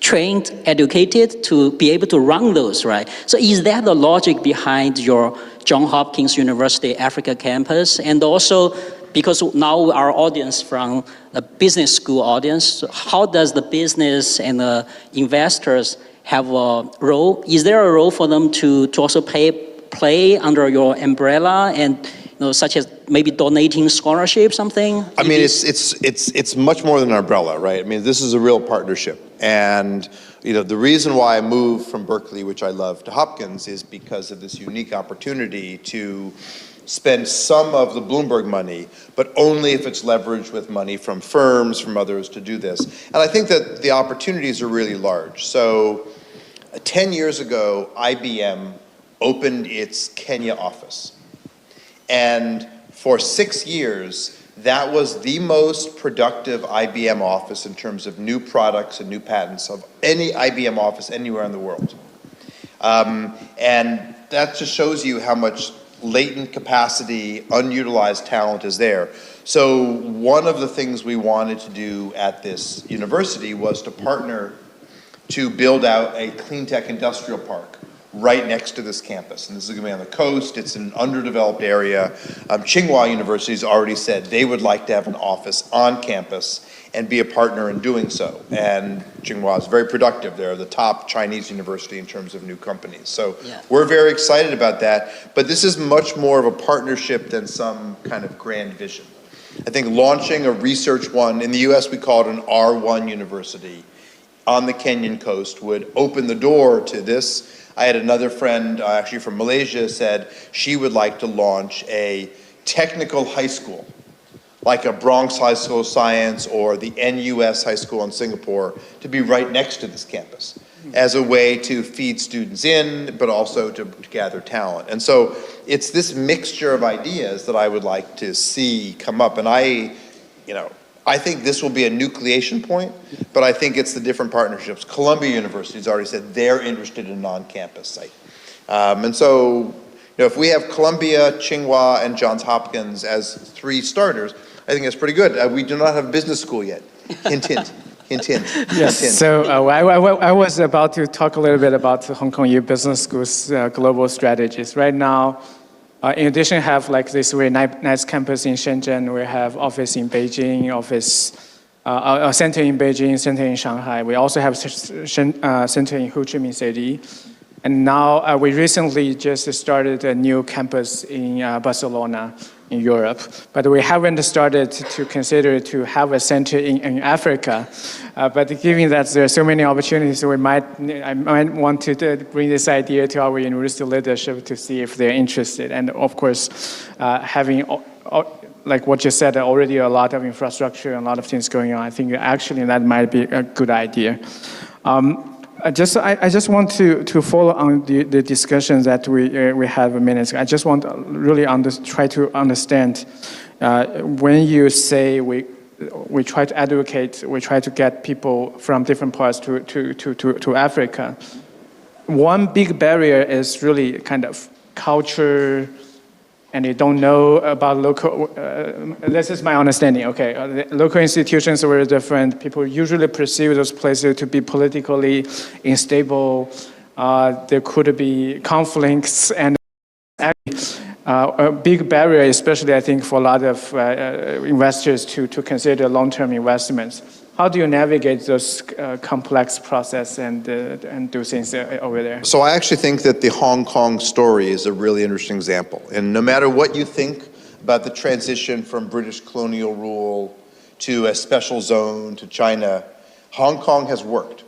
trained, educated, to be able to run those, right? So is that the logic behind your Johns Hopkins University Africa campus? And also, because now our audience from a business school audience, how does the business and the investors have a role? Is there a role for them to also play under your umbrella, and such as maybe donating scholarship, something? I mean, it's much more than an umbrella, right? I mean, this is a real partnership. And, the reason why I moved from Berkeley, which I love, to Hopkins is because of this unique opportunity to spend some of the Bloomberg money, but only if it's leveraged with money from firms, from others to do this. And I think that the opportunities are really large. So 10 years ago, IBM opened its Kenya office. And for 6 years, that was the most productive IBM office in terms of new products and new patents of any IBM office anywhere in the world. And that just shows you how much latent capacity, unutilized talent is there. So one of the things we wanted to do at this university was to partner to build out a clean tech industrial park right next to this campus. And this is going to be on the coast. It's in an underdeveloped area. Tsinghua University has already said they would like to have an office on campus and be a partner in doing so. And Tsinghua is very productive. They're the top Chinese university in terms of new companies. So we're very excited about that. But this is much more of a partnership than some kind of grand vision. I think launching a research one, in the US we call it an R1 university on the Kenyan coast, would open the door to this. I had another friend, actually from Malaysia, said she would like to launch a technical high school, like a Bronx High School of Science or the NUS High School in Singapore, to be right next to this campus as a way to feed students in, but also to gather talent. And so it's this mixture of ideas that I would like to see come up. And I think this will be a nucleation point, but I think it's the different partnerships. Columbia University has already said they're interested in a non-campus site. And so, if we have Columbia, Tsinghua, and Johns Hopkins as 3 starters, I think that's pretty good. We do not have business school yet. Hint, hint. Hint, hint. Yes, hint. So I was about to talk a little bit about the Hong Kong U Business School's global strategies. Right now, in addition, have like this very nice campus in Shenzhen. We have office in Beijing, a center in Beijing, center in Shanghai. We also have center in Ho Chi Minh City. And now we recently just started a new campus in Barcelona in Europe. But we haven't started to consider to have a center in Africa. But given that there are so many opportunities, I might want to bring this idea to our university leadership to see if they're interested. And of course, having like what you said, already a lot of infrastructure and a lot of things going on. I think actually that might be a good idea. I just want to follow on the discussions that we had a minute ago. I just want to really try to understand when you say we try to advocate, we try to get people from different parts to Africa. One big barrier is really kind of culture, and they don't know about local, this is my understanding, okay. Local institutions are very different. People usually perceive those places to be politically unstable. There could be conflicts, and a big barrier, especially I think for a lot of investors to consider long-term investments. How do you navigate those complex process and do things over there? So I actually think that the Hong Kong story is a really interesting example. And no matter what you think about the transition from British colonial rule to a special zone to China, Hong Kong has worked.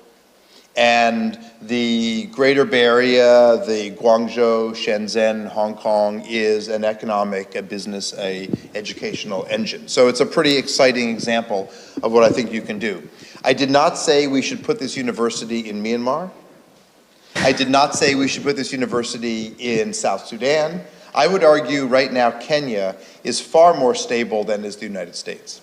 And the Greater Bay Area, the Guangzhou, Shenzhen, Hong Kong is an economic, a business, a educational engine. So it's a pretty exciting example of what I think you can do. I did not say we should put this university in Myanmar. I did not say we should put this university in South Sudan. I would argue right now Kenya is far more stable than is the United States.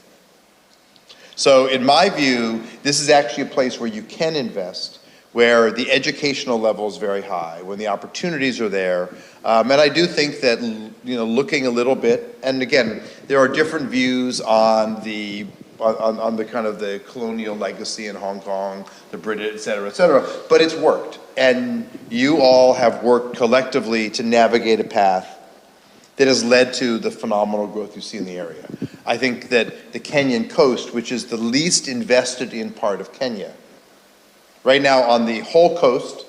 So in my view, this is actually a place where you can invest, where the educational level is very high, when the opportunities are there. And I do think that, looking a little bit, and again, there are different views on the kind of the colonial legacy in Hong Kong, the British, et cetera, but it's worked. And you all have worked collectively to navigate a path that has led to the phenomenal growth you see in the area. I think that the Kenyan coast, which is the least invested in part of Kenya, right now on the whole coast,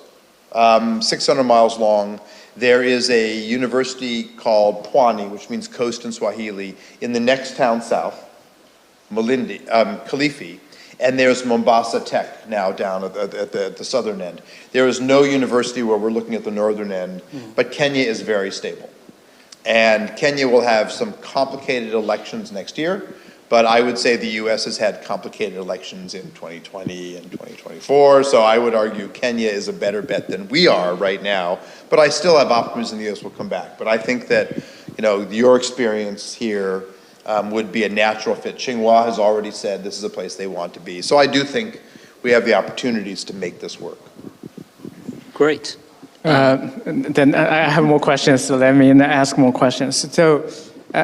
600 miles long, there is a university called Pwani, which means coast in Swahili, in the next town south, Kilifi, and there's Mombasa Tech now down at the southern end. There is no university where we're looking at the northern end, but Kenya is very stable. And Kenya will have some complicated elections next year, but I would say the US has had complicated elections in 2020 and 2024, so I would argue Kenya is a better bet than we are right now, but I still have optimism the US will come back. But I think that, your experience here would be a natural fit. Tsinghua has already said this is a place they want to be. So I do think we have the opportunities to make this work. Great. Then I have more questions, so let me ask more questions. So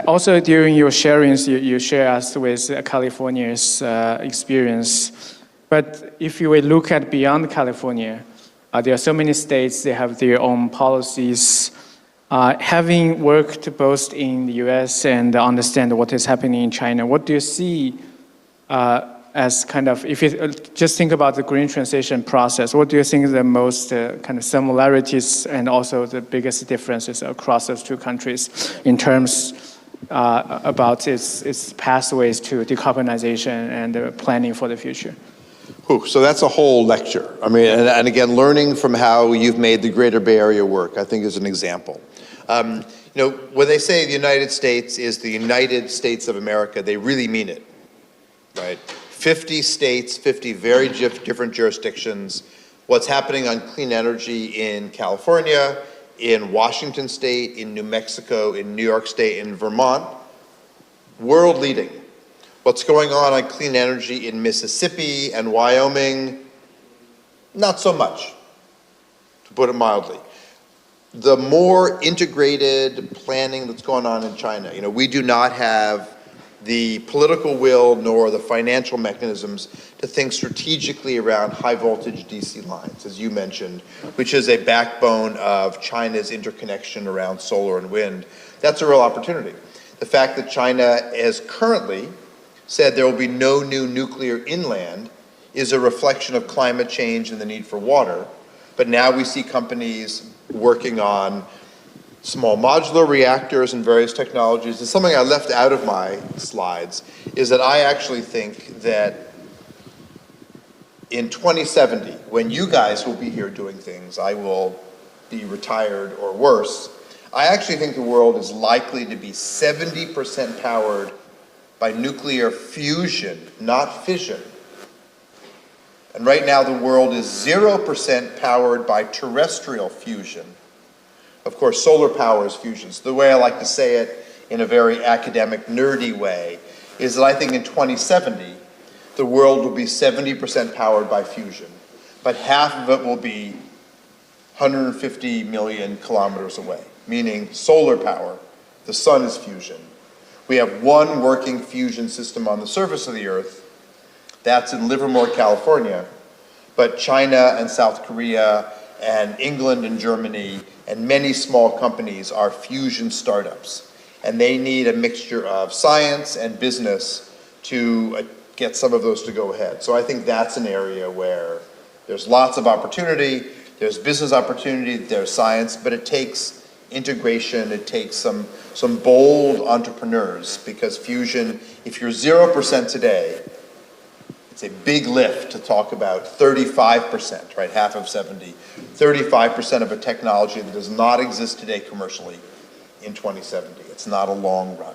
also during your sharings, you share us with California's experience. But if you will look at beyond California, there are so many states, they have their own policies. Having worked both in the US and understand what is happening in China, what do you see as kind of, if you just think about the green transition process, what do you think is the most kind of similarities and also the biggest differences across those two countries in terms about its pathways to decarbonization and planning for the future? So that's a whole lecture. I mean, and again, learning from how you've made the Greater Bay Area work, I think is an example. When they say the United States is the United States of America, they really mean it, right? 50 states, 50 very different jurisdictions. What's happening on clean energy in California, in Washington State, in New Mexico, in New York State, in Vermont, world leading. What's going on clean energy in Mississippi and Wyoming, not so much, to put it mildly. The more integrated planning that's going on in China, we do not have the political will nor the financial mechanisms to think strategically around high voltage DC lines, as you mentioned, which is a backbone of China's interconnection around solar and wind. That's a real opportunity. The fact that China has currently said there will be no new nuclear inland is a reflection of climate change and the need for water. But now we see companies working on small modular reactors and various technologies. And something I left out of my slides is that I actually think that in 2070, when you guys will be here doing things, I will be retired or worse, I actually think the world is likely to be 70% powered by nuclear fusion, not fission. And right now the world is 0% powered by terrestrial fusion. Of course, solar power is fusion. So the way I like to say it in a very academic, nerdy way is that I think in 2070, the world will be 70% powered by fusion, but half of it will be 150 million kilometers away, meaning solar power. The sun is fusion. We have one working fusion system on the surface of the Earth. That's in Livermore, California. But China and South Korea and England and Germany and many small companies are fusion startups. And they need a mixture of science and business to get some of those to go ahead. So I think that's an area where there's lots of opportunity, there's business opportunity, there's science, but it takes integration, it takes some bold entrepreneurs, because fusion, if you're 0% today, it's a big lift to talk about 35%, right, half of 70, 35% of a technology that does not exist today commercially in 2070. It's not a long run.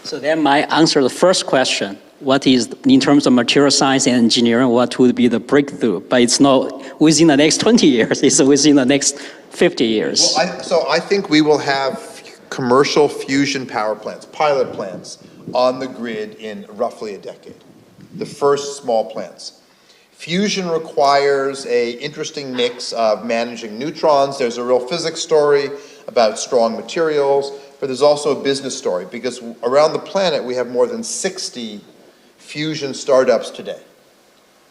So that might answer the first question. What is, in terms of material science and engineering, what would be the breakthrough? But it's not within the next 20 years, it's within the next 50 years. Well, so I think we will have commercial fusion power plants, pilot plants, on the grid in roughly a decade. The first small plants. Fusion requires an interesting mix of managing neutrons. There's a real physics story about strong materials, but there's also a business story, because around the planet we have more than 60 fusion startups today.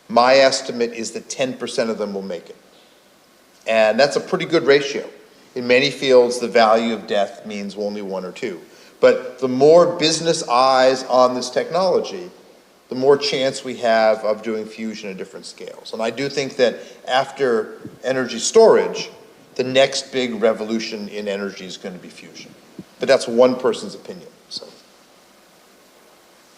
My estimate is that 10% of them will make it. And that's a pretty good ratio. In many fields, the value of death means only 1 or 2. But the more business eyes on this technology, the more chance we have of doing fusion at different scales. And I do think that after energy storage, the next big revolution in energy is going to be fusion. But that's one person's opinion. So.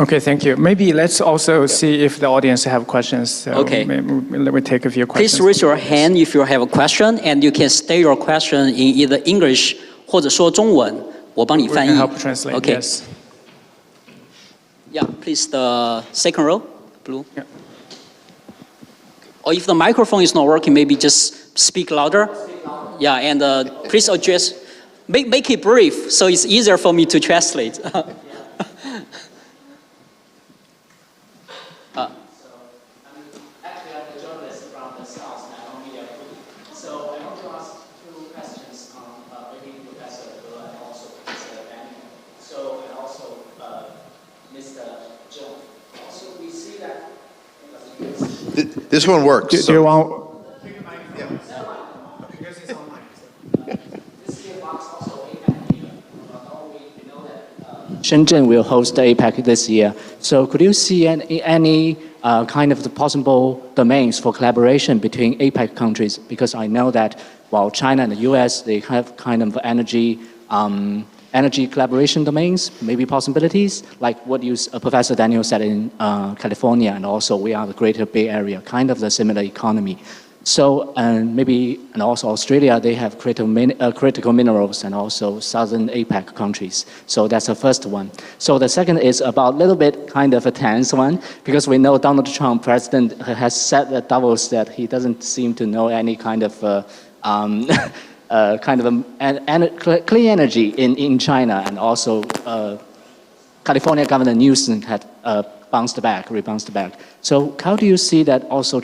Okay, thank you. Maybe let's also see if the audience have questions. So okay. Let me take a few questions. Please raise your hand if you have a question, and you can state your question in either English 或者说中文，我帮你翻译。We can help translate. Okay. Yes. Yeah, please, the second row, blue. Yeah. Or if the microphone is not working, maybe just speak louder. Yeah, and please address, make it brief so it's easier for me to translate. This one works. Do you want? Shenzhen will host the APEC this year. So could you see any kind of the possible domains for collaboration between APEC countries? Because I know that while China and the US, they have kind of energy collaboration domains, maybe possibilities, like what Professor Daniel said in California, and also we are the Greater Bay Area, kind of the similar economy. So, and also Australia, they have critical minerals, and also southern APEC countries. So that's the first one. So the second is about a little bit kind of a tense one, because we know Donald Trump, president, has said at Davos that he doesn't seem to know any kind of clean energy in China, and also California Governor Newsom had rebounded back. So how do you see that also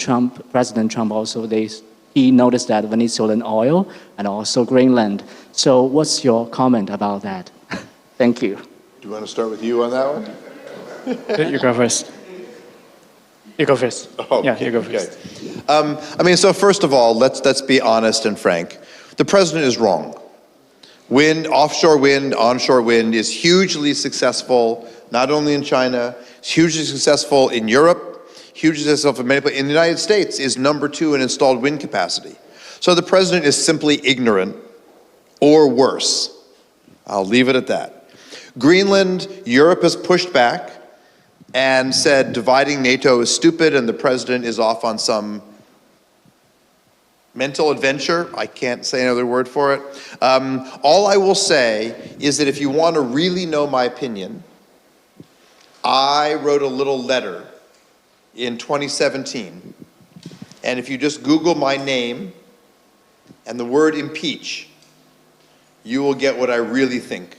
President Trump also, he noticed that Venezuelan oil and also Greenland. So what's your comment about that? Thank you. Do you want to start with you on that one? You go first. You go first. Oh, yeah, you go first. Okay. So first of all, let's be honest and frank. The president is wrong. Offshore wind, onshore wind is hugely successful, not only in China, it's hugely successful in Europe, hugely successful in many places. In the United States is number 2 in installed wind capacity. So the president is simply ignorant, or worse. I'll leave it at that. Greenland, Europe has pushed back and said dividing NATO is stupid, and the president is off on some mental adventure. I can't say another word for it. All I will say is that if you want to really know my opinion, I wrote a little letter in 2017. And if you just Google my name and the word impeach, you will get what I really think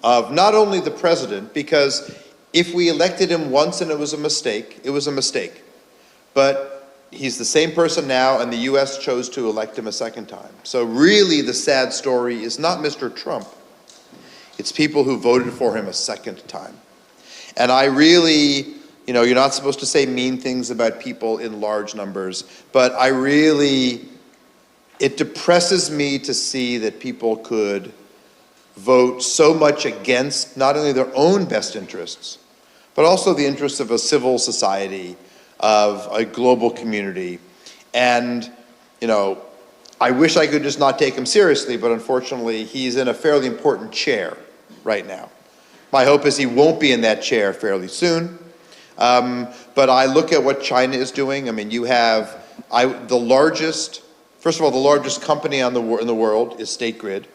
of not only the president, because if we elected him once and it was a mistake, it was a mistake. But he's the same person now, and the US chose to elect him a second time. So really the sad story is not Mr. Trump, it's people who voted for him a second time. And I really, you know, you're not supposed to say mean things about people in large numbers, but I really, it depresses me to see that people could vote so much against not only their own best interests, but also the interests of a civil society, of a global community. And, you know, I wish I could just not take him seriously, but unfortunately he's in a fairly important chair right now. My hope is he won't be in that chair fairly soon. But I look at what China is doing. I mean, you have the largest, first of all, the largest company in the world is State Grid.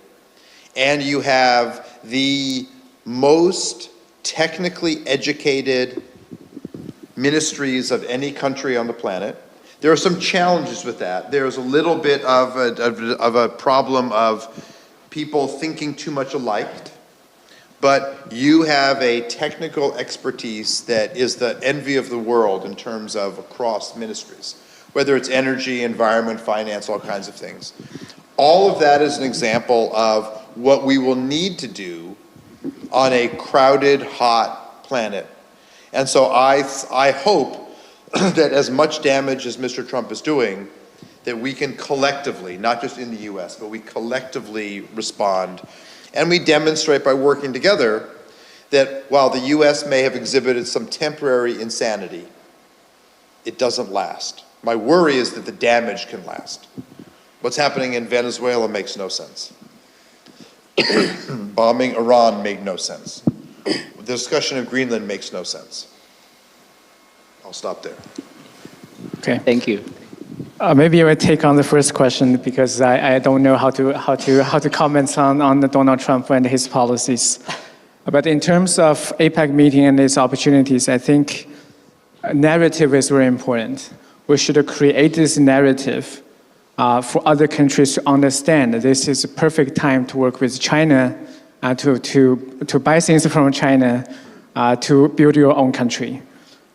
And you have the most technically educated ministries of any country on the planet. There are some challenges with that. There's a little bit of a problem of people thinking too much alike. But you have a technical expertise that is the envy of the world in terms of across ministries, whether it's energy, environment, finance, all kinds of things. All of that is an example of what we will need to do on a crowded, hot planet. And so I hope that as much damage as Mr. Trump is doing, that we can collectively, not just in the US, but we collectively respond. And we demonstrate by working together that while the US may have exhibited some temporary insanity, it doesn't last. My worry is that the damage can last. What's happening in Venezuela makes no sense. Bombing Iran made no sense. The discussion of Greenland makes no sense. I'll stop there. Okay. Thank you. Maybe I will take on the first question because I don't know how to comment on the Donald Trump and his policies. But in terms of APEC meeting and its opportunities, I think narrative is very important. We should create this narrative for other countries to understand that this is a perfect time to work with China, to buy things from China, to build your own country.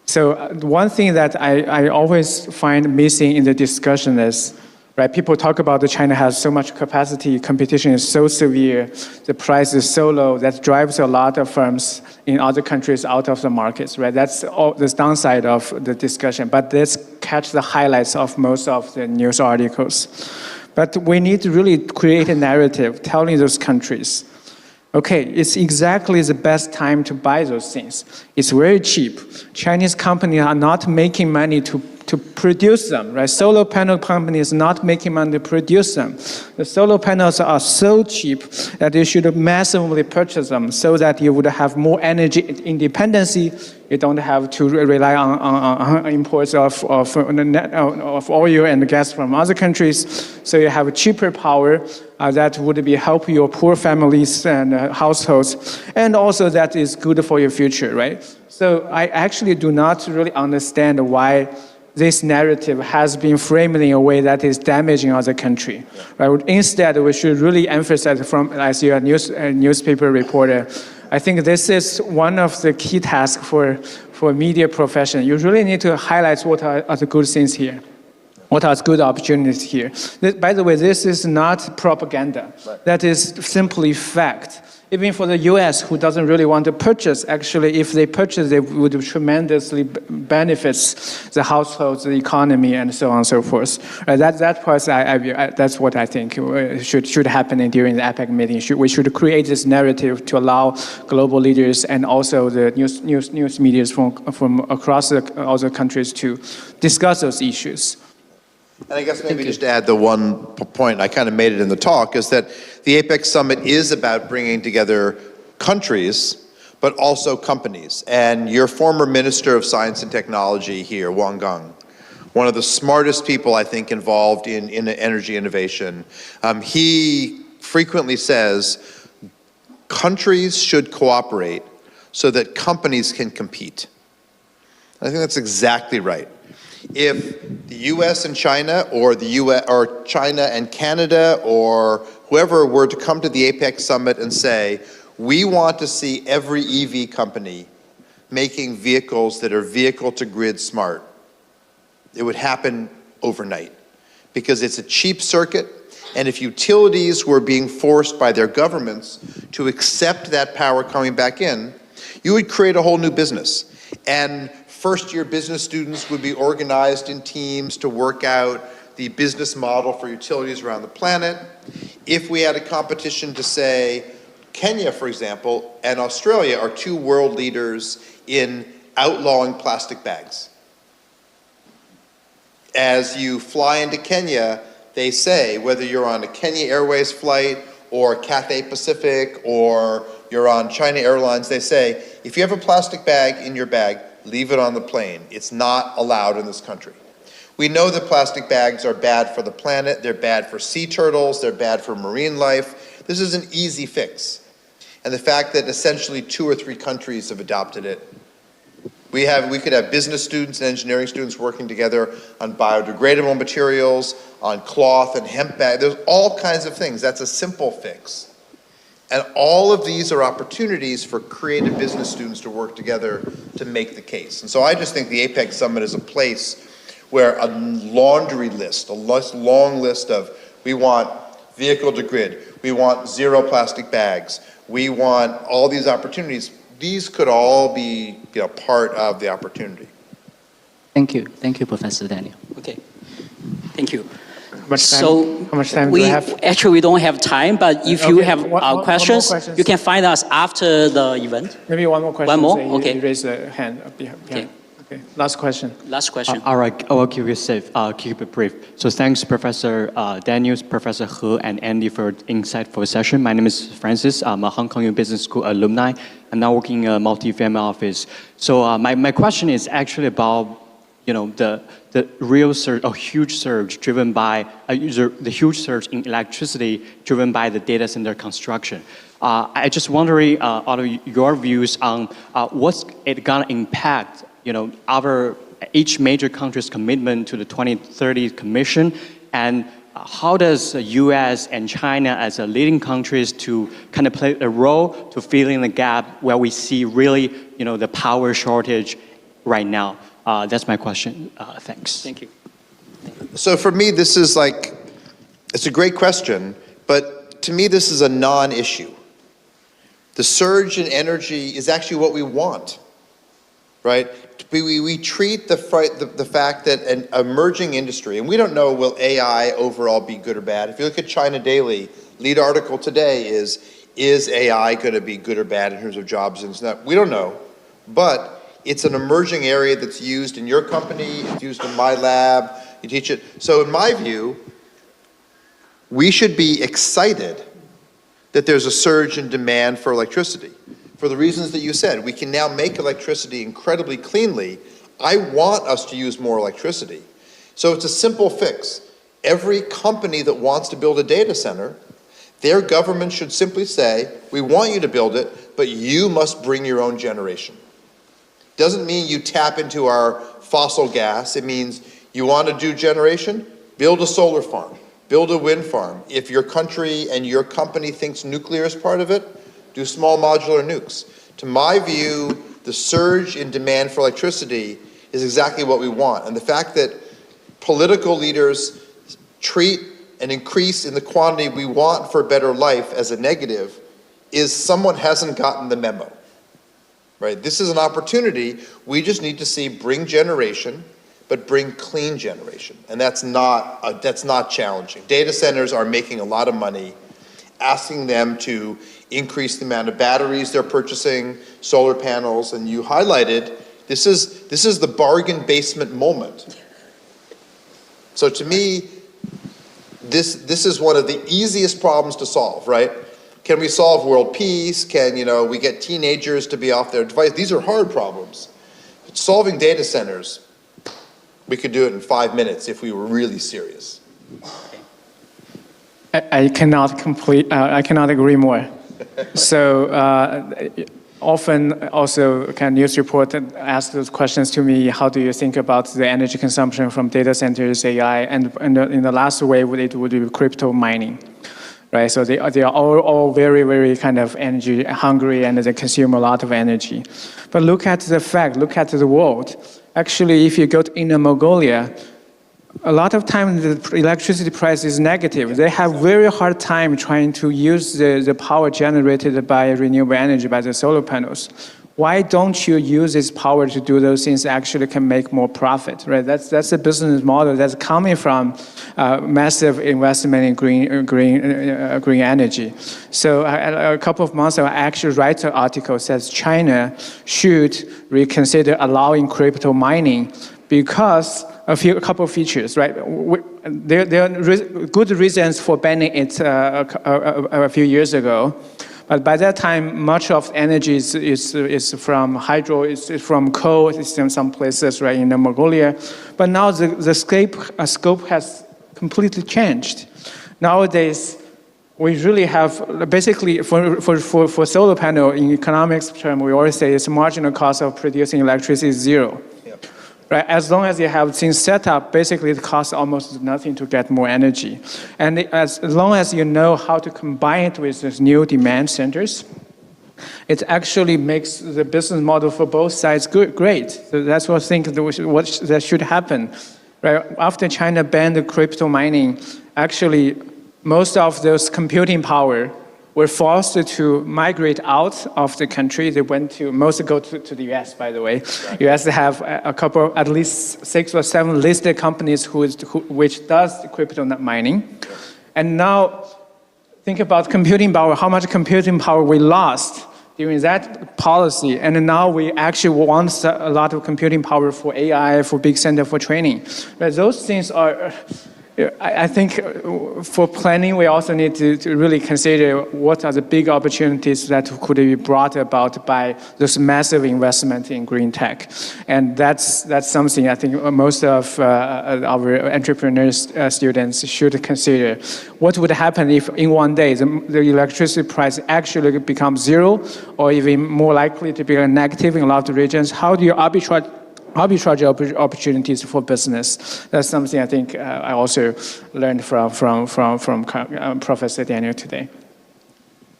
So one thing that I always find missing in the discussion is, right, people talk about that China has so much capacity, competition is so severe, the price is so low, that drives a lot of firms in other countries out of the markets, right? That's all the downside of the discussion, but let's catch the highlights of most of the news articles. But we need to really create a narrative telling those countries, okay, it's exactly the best time to buy those things. It's very cheap. Chinese companies are not making money to produce them, right? Solar panel companies not making money to produce them. The solar panels are so cheap that you should massively purchase them so that you would have more energy independency. You don't have to rely on imports of oil and gas from other countries. So you have cheaper power that would be help your poor families and households. And also that is good for your future, right? So I actually do not really understand why this narrative has been framed in a way that is damaging other country. Right? Instead, we should really emphasize as you're a newspaper reporter, I think this is one of the key tasks for media profession. You really need to highlight what are the good things here. What are good opportunities here? By the way, this is not propaganda. Right. That is simply fact. Even for the US, who doesn't really want to purchase, actually, if they purchase, they would tremendously benefits the households, the economy, and so on and so forth. That part, that's what I think should happen during the APEC meeting. We should create this narrative to allow global leaders and also the news media from across all the countries to discuss those issues. And I guess maybe just to add the one point, I kind of made it in the talk, is that the APEC summit is about bringing together countries, but also companies. And your former Minister of Science and Technology here, Wang Gang, one of the smartest people, I think, involved in energy innovation. He frequently says, countries should cooperate so that companies can compete. I think that's exactly right. If the US and China, or China and Canada, or whoever were to come to the APEC summit and say, we want to see every EV company making vehicles that are vehicle-to-grid smart, it would happen overnight, because it's a cheap circuit, and if utilities were being forced by their governments to accept that power coming back in, you would create a whole new business. And first-year business students would be organized in teams to work out the business model for utilities around the planet. If we had a competition to say, Kenya, for example, and Australia are two world leaders in outlawing plastic bags. As you fly into Kenya, they say, whether you're on a Kenya Airways flight or Cathay Pacific or you're on China Airlines, they say, if you have a plastic bag in your bag, leave it on the plane. It's not allowed in this country. We know that plastic bags are bad for the planet, they're bad for sea turtles, they're bad for marine life. This is an easy fix. And the fact that essentially 2 or 3 countries have adopted it. We could have business students and engineering students working together on biodegradable materials, on cloth and hemp bags. There's all kinds of things. That's a simple fix. And all of these are opportunities for creative business students to work together to make the case. And so I just think the APEC Summit is a place where a laundry list, a long list of, we want vehicle to grid, we want zero plastic bags, we want all these opportunities. These could all be, part of the opportunity. Thank you, Professor Daniel. Okay, thank you. How much time do we have? Actually, we don't have time, but if you have questions, you can find us after the event. Maybe one more question. One more? So Okay. You raise the hand up behind. Okay. Last question. Last question. All right, I will keep it brief. So thanks, Professor Daniels, Professor He, and Andy for insightful session. My name is Francis. I'm a Hong Kong U Business School alumni. I'm now working in a multi-family office. So my question is actually about the real surge, a huge surge driven by the huge surge in electricity driven by the data center construction. I just wondering out of your views on what's it gonna impact each major country's commitment to the 2030 Commission, and how does the U.S. and China as leading countries to kind of play a role to fill in the gap where we see really, the power shortage right now? That's my question. Thanks. Thank you. So for me, this is it's a great question, but to me, this is a non-issue. The surge in energy is actually what we want, right? We treat the fact that an emerging industry, and we don't know will AI overall be good or bad. If you look at China Daily, lead article today is AI going to be good or bad in terms of jobs? And we don't know, but it's an emerging area that's used in your company, it's used in my lab, you teach it. So in my view, we should be excited that there's a surge in demand for electricity. For the reasons that you said, we can now make electricity incredibly cleanly. I want us to use more electricity. So it's a simple fix. Every company that wants to build a data center, their government should simply say, we want you to build it, but you must bring your own generation. Doesn't mean you tap into our fossil gas. It means you want to do generation, build a solar farm, build a wind farm. If your country and your company thinks nuclear is part of it, do small modular nukes. To my view, the surge in demand for electricity is exactly what we want. And the fact that political leaders treat an increase in the quantity we want for a better life as a negative is someone hasn't gotten the memo, right? This is an opportunity. We just need to see bring generation, but bring clean generation. And that's not challenging. Data centers are making a lot of money. Asking them to increase the amount of batteries they're purchasing, solar panels, and you highlighted, this is the bargain basement moment. So to me, this is one of the easiest problems to solve, right? Can we solve world peace? Can we get teenagers to be off their device? These are hard problems. But solving data centers, We could do it in 5 minutes if we were really serious. I cannot agree more. So often also news report ask those questions to me. How do you think about the energy consumption from data centers, AI, and in the last wave it would be crypto mining, right? So they are all very, very kind of energy hungry and they consume a lot of energy. But look at the fact, look at the world. Actually, if you go to Inner Mongolia, a lot of time the electricity price is negative. They have very hard time trying to use the power generated by renewable energy, by the solar panels. Why don't you use this power to do those things that actually can make more profit, right? That's a business model that's coming from massive investment in green energy. So a couple of months ago, I actually write an article that says China should reconsider allowing crypto mining because a couple of features, right? There are good reasons for banning it a few years ago. But by that time, much of energy is from hydro, it's from coal, it's in some places, right, in Mongolia. But now the scope has completely changed. Nowadays, we really have, basically, for solar panel, in economics term, we always say it's marginal cost of producing electricity is zero. Right? As long as you have things set up, basically it costs almost nothing to get more energy. And as long as you know how to combine it with these new demand centers, it actually makes the business model for both sides great. So that's what I think that should happen. Right? After China banned the crypto mining, actually most of those computing power were forced to migrate out of the country. They went to, mostly go to the US, by the way. Right. US have a couple, at least 6 or 7 listed companies which does crypto mining. Yeah. And now, think about computing power, how much computing power we lost during that policy. And now we actually want a lot of computing power for AI, for big center for training. But those things are, I think for planning, we also need to really consider what are the big opportunities that could be brought about by this massive investment in green tech. And that's something I think most of our entrepreneurs students should consider. What would happen if in one day the electricity price actually becomes zero or even more likely to be negative in a lot of regions? How do you arbitrage opportunities for business? That's something I think I also learned from Professor Daniel today.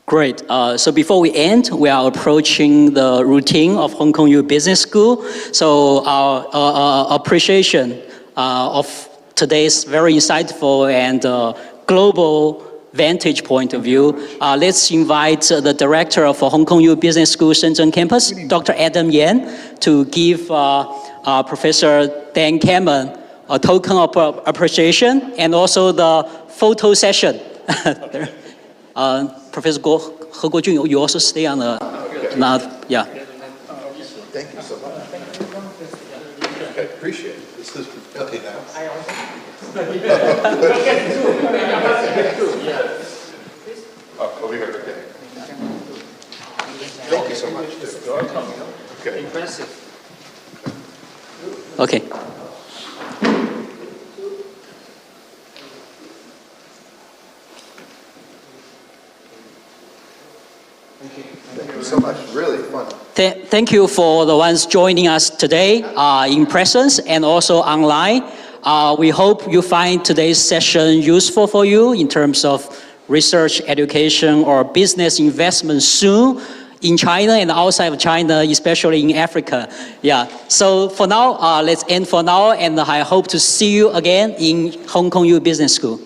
Great. So before we end, we are approaching the routine of Hong Kong U Business School. So our appreciation of today's very insightful and global vantage point of view. Let's invite the director of Hong Kong U Business School Shenzhen campus, Dr. Adam Yan, to give Professor Dan Kammen a token of appreciation and also the photo session. Professor He Guojun, you also stay on the, yeah. Thank you so much. Okay, appreciate it. This is really nice. Over here, okay. Thank you so much. Okay. Impressive. Okay. Thank you so much. Really fun. Thank you for the ones joining us today in presence and also online. We hope you find today's session useful for you in terms of research, education, or business investment soon in China and outside of China, especially in Africa. Yeah. So for now, let's end for now, and I hope to see you again in Hong Kong U Business School.